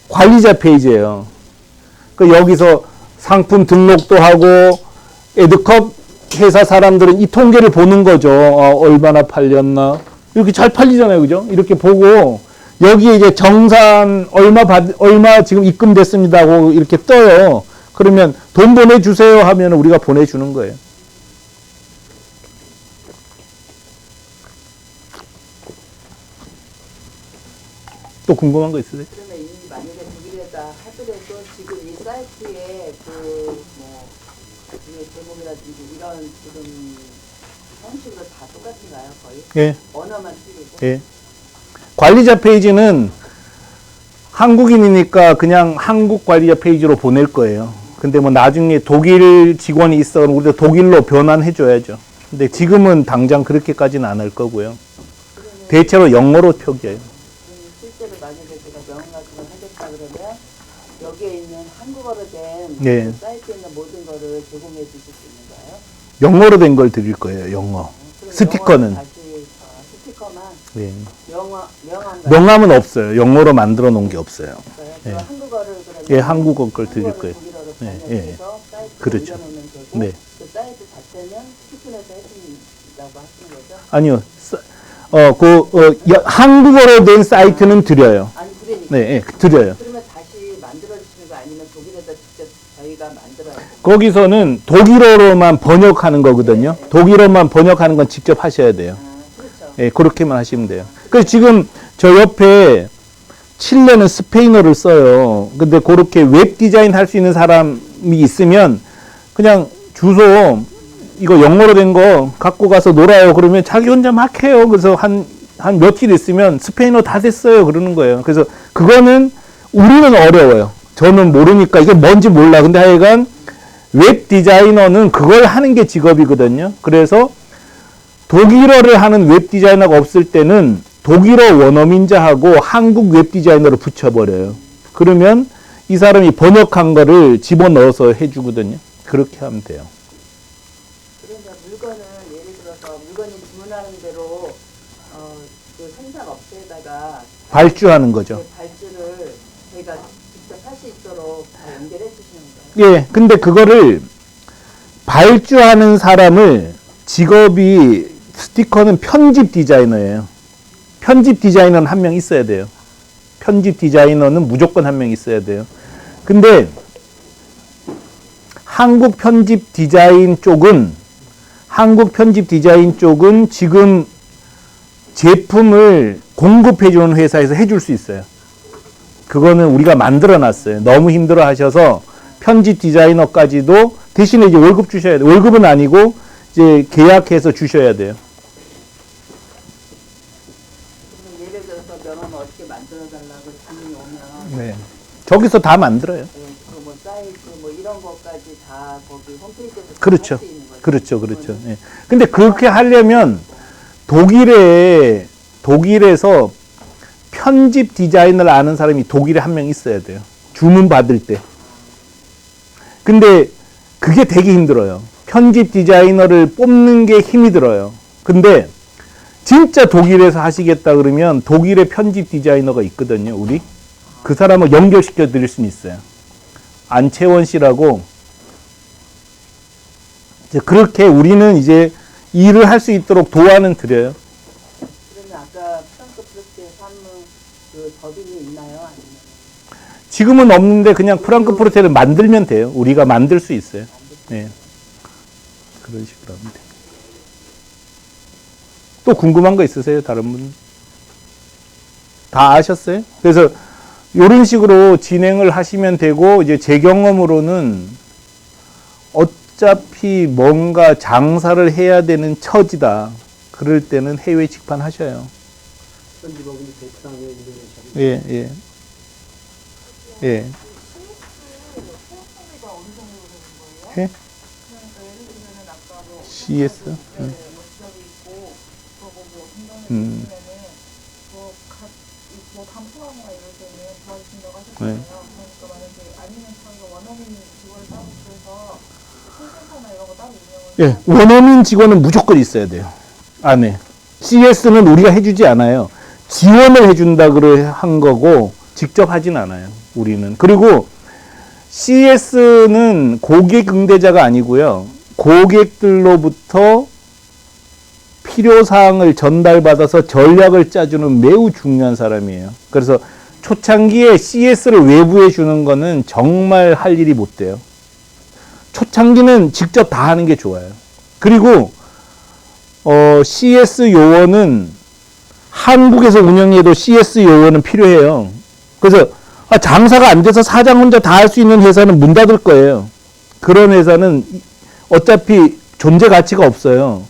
관리자 페이지예요. 그 여기서 상품 등록도 하고 에드컵 회사 사람들은 이 통계를 보는 거죠. 얼마나 팔렸나. 이렇게 잘 팔리잖아요. 그죠? 이렇게 보고 여기에 이제 정산 얼마 지금 입금됐습니다 하고 이렇게 떠요. 그러면 돈 보내주세요 하면 우리가 보내주는 거예요. 또 궁금한 거 있으세요? 그러면 이 만약에 독일에다 하더라도 지금 이 사이트에 그 뭐 제목이라든지 이런 지금 형식으로 다 똑같은가요 거의? 예. 언어만 틀리고? 예. 관리자 페이지는 한국인이니까 그냥 한국 관리자 페이지로 보낼 거예요. 근데 뭐 나중에 독일 직원이 있어 우리도 독일로 변환해 줘야죠. 근데 지금은 당장 그렇게까지는 안 할 거고요. 대체로 영어로 표기해요. 실제로 만약에 제가 명함 같은 걸 하겠다 그러면 여기에 있는 한국어로 된 네. 그 사이트에 있는 모든 거를 제공해 주실 수 있는 거예요? 영어로 된 걸 드릴 거예요. 영어. 그럼 스티커는. 영어로 다시 스티커만 예. 명함 명함은 없어요. 영어로 만들어 놓은 게 없어요. 예. 예. 한국어를 그러면 예, 한국어 걸 드릴 한국어를 거예요. 독일어로 예, 번역해서 사이트에 그렇죠. 올려놓으면 되고 네. 그 사이트 자체는 스티커에서 해준다고 하시는 거죠? 아니요. 한국어로 된 사이트는 드려요. 아니 그러니까 네, 예, 드려요. 그러면 다시 만들어 주시는 거 아니면 독일에다 직접 저희가 만들어야 돼요? 거기서는 독일어로만 번역하는 거거든요. 독일어만 번역하는 건 직접 하셔야 돼요. 그렇죠. 예, 그렇게만 하시면 돼요. 그래서 지금 저 옆에 칠레는 스페인어를 써요. 근데 그렇게 웹 디자인 할 수 있는 사람이 있으면 그냥 주소 이거 영어로 된 거 갖고 가서 놀아요. 그러면 자기 혼자 막 해요. 그래서 한 며칠 있으면 스페인어 다 됐어요. 그러는 거예요. 그래서 그거는 우리는 어려워요. 저는 모르니까 이게 뭔지 몰라. 근데 하여간 웹 디자이너는 그걸 하는 게 직업이거든요. 그래서 독일어를 하는 웹 디자이너가 없을 때는 독일어 원어민자하고 한국 웹 디자이너를 붙여버려요. 그러면 이 사람이 번역한 거를 집어넣어서 해주거든요. 그렇게 하면 돼요. 그러니까 물건을 예를 들어서 물건이 주문하는 대로 그 생산 업체에다가 발주하는 거죠. 그 발주를 저희가 직접 할 수 있도록 다 연결해 주시는 거예요. 예, 근데 그거를 발주하는 사람을 직업이 스티커는 편집 디자이너예요. 편집 디자이너는 한 명 있어야 돼요. 편집 디자이너는 무조건 한 명 있어야 돼요. 근데 한국 편집 디자인 쪽은 지금 제품을 공급해 주는 회사에서 해줄 수 있어요. 그거는 우리가 만들어 놨어요. 너무 힘들어 하셔서 편집 디자이너까지도 대신에 이제 월급 주셔야 돼요. 월급은 아니고 이제 계약해서 주셔야 돼요. 그러면 예를 들어서 명함을 어떻게 만들어 달라고 주문이 오면 네. 저기서 다 만들어요. 그 사이즈 뭐 이런 것까지 다 거기 홈페이지에서 그렇죠. 할 수 있는 거죠. 그렇죠. 그렇죠. 예. 근데 그렇게 하려면 독일에서 편집 디자인을 아는 사람이 독일에 한 명 있어야 돼요. 주문 받을 때. 근데 그게 되게 힘들어요. 편집 디자이너를 뽑는 게 힘이 들어요. 근데 진짜 독일에서 하시겠다 그러면 독일의 편집 디자이너가 있거든요. 우리 그 사람을 연결시켜 드릴 수는 있어요. 안채원 씨라고. 이제 그렇게 우리는 이제 일을 할 수 있도록 도와는 드려요. 그러면 아까 프랑크푸르트에서 한그 법인이 있나요? 아니면 지금은 없는데 그냥 프랑크푸르트를 만들면 돼요. 우리가 만들 수 있어요. 네. 그런 식으로 하면 돼요. 또 궁금한 거 있으세요? 다른 분? 다 아셨어요? 그래서 이런 식으로 진행을 하시면 되고, 이제 제 경험으로는 어차피 뭔가 장사를 해야 되는 처지다. 그럴 때는 해외 직판하셔요. 편집하고 이제 베트남에 인도네시아. 예, 예. 예. CS 소속비가 어느 정도 되는 거예요? 해? 그러니까 예를 들면은 아까 뭐 CS? 네, 뭐 지역이 있고 그거 뭐 인터넷 음. 있으면은 뭐 단품하거나 이럴 때는 도와주신다고 하셨잖아요. 네. 그러니까 만약에 아니면 저희가 원어민 직원을 따로 구해서 콜센터나 이런 거 따로 운영을 예. 원어민 직원은 무조건 있어야 돼요. 안에. CS는 우리가 해주지 않아요. 지원을 해준다 그래 한 거고 직접 하진 않아요. 우리는. 그리고 CS는 고객 응대자가 아니고요. 고객들로부터 필요사항을 전달받아서 전략을 짜주는 매우 중요한 사람이에요. 그래서 초창기에 CS를 외부해 주는 거는 정말 할 일이 못 돼요. 초창기는 직접 다 하는 게 좋아요. 그리고 CS 요원은 한국에서 운영해도 CS 요원은 필요해요. 그래서 장사가 안 돼서 사장 혼자 다 할 수 있는 회사는 문 닫을 거예요. 그런 회사는 어차피 존재 가치가 없어요.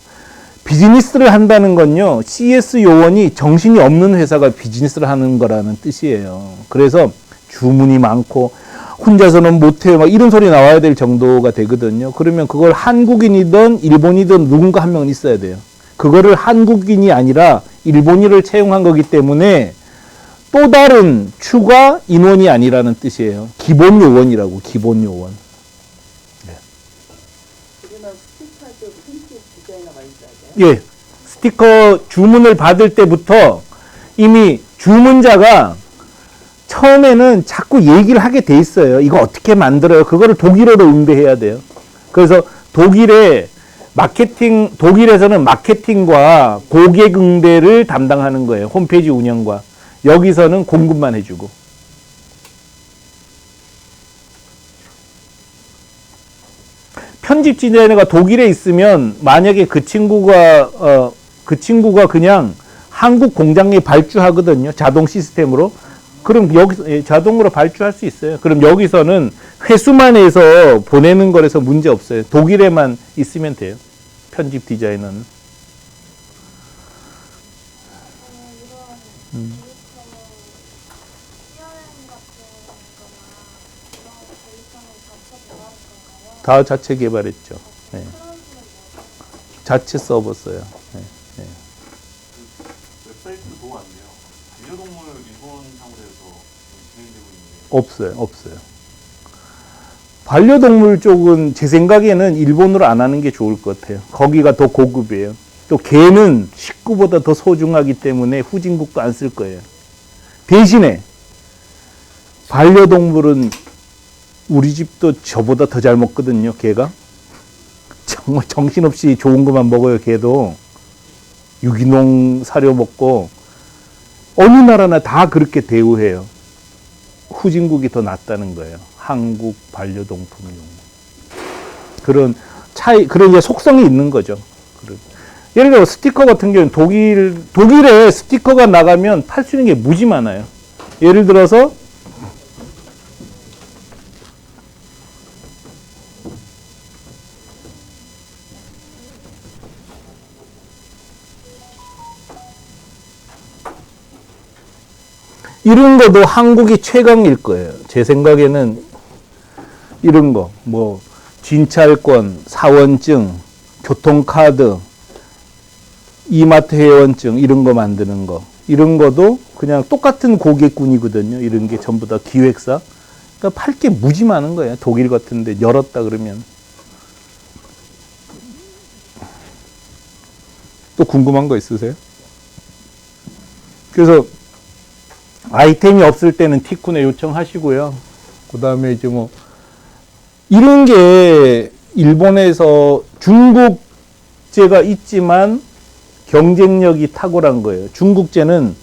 비즈니스를 한다는 건요, CS 요원이 정신이 없는 회사가 비즈니스를 하는 거라는 뜻이에요. 그래서 주문이 많고 혼자서는 못해요. 막 이런 소리 나와야 될 정도가 되거든요. 그러면 그걸 한국인이든 일본이든 누군가 한 명은 있어야 돼요. 그거를 한국인이 아니라 일본인을 채용한 거기 때문에 또 다른 추가 인원이 아니라는 뜻이에요. 기본 요원이라고, 기본 요원. 그러면 스티커도 편집 디자이너가 있어야 돼요? 예. 스티커 주문을 받을 때부터 이미 주문자가 처음에는 자꾸 얘기를 하게 돼 있어요. 이거 어떻게 만들어요? 그거를 독일어로 응대해야 돼요. 그래서 독일에서는 마케팅과 고객 응대를 담당하는 거예요. 홈페이지 운영과. 여기서는 공급만 해주고. 편집 디자이너가 독일에 있으면 만약에 그 친구가 그냥 한국 공장에 발주하거든요. 자동 시스템으로. 그럼 여기서 자동으로 발주할 수 있어요. 그럼 여기서는 회수만 해서 보내는 거라서 문제 없어요. 독일에만 있으면 돼요. 편집 디자이너는. 이런 CRM 같은 거나 이런 데이터는 자체 개발한 건가요? 다 자체 개발했죠. 네. 클라우드는 뭐죠? 자체 서버 써요. 네. 웹사이트도 안 돼요. 반려동물 일본 상으로해서 진행되고 있는데 없어요. 반려동물 쪽은 제 생각에는 일본으로 안 하는 게 좋을 것 같아요. 거기가 더 고급이에요. 또 개는 식구보다 더 소중하기 때문에 후진국도 안 쓸 거예요. 대신에 반려동물은 우리 집도 저보다 더 잘 먹거든요, 개가. 정말 정신없이 좋은 것만 먹어요, 개도. 유기농 사료 먹고. 어느 나라나 다 그렇게 대우해요. 후진국이 더 낫다는 거예요. 한국 반려동품용. 그런 이제 속성이 있는 거죠. 예를 들어 스티커 같은 경우는 독일에 스티커가 나가면 팔 수 있는 게 무지 많아요. 예를 들어서 이런 것도 한국이 최강일 거예요. 제 생각에는 이런 거, 뭐 진찰권, 사원증, 교통카드, 이마트 회원증 이런 거 만드는 거, 이런 거도 그냥 똑같은 고객군이거든요. 이런 게 전부 다 기획사. 그러니까 팔 게 무지 많은 거예요. 독일 같은데 열었다 그러면. 또 궁금한 거 있으세요? 그래서 아이템이 없을 때는 티쿤에 요청하시고요. 그 다음에 이제 뭐 이런 게 일본에서 중국제가 있지만 경쟁력이 탁월한 거예요. 중국제는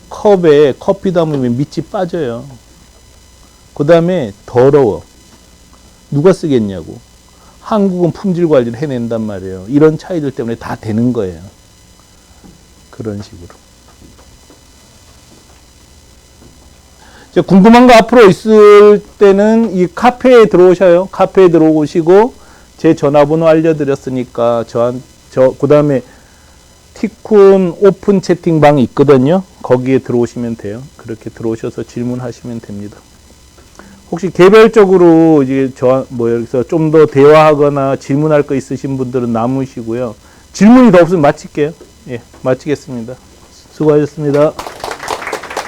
컵에 커피 담으면 밑이 빠져요. 그 다음에 더러워. 누가 쓰겠냐고. 한국은 품질 관리를 해낸단 말이에요. 이런 차이들 때문에 다 되는 거예요. 그런 식으로. 궁금한 거 앞으로 있을 때는 이 카페에 들어오셔요. 카페에 들어오시고 제 전화번호 알려드렸으니까 그 다음에 티쿤 오픈 채팅방이 있거든요. 거기에 들어오시면 돼요. 그렇게 들어오셔서 질문하시면 됩니다. 혹시 개별적으로 이제 여기서 좀 더 대화하거나 질문할 거 있으신 분들은 남으시고요. 질문이 더 없으면 마칠게요. 예, 마치겠습니다. 수고하셨습니다.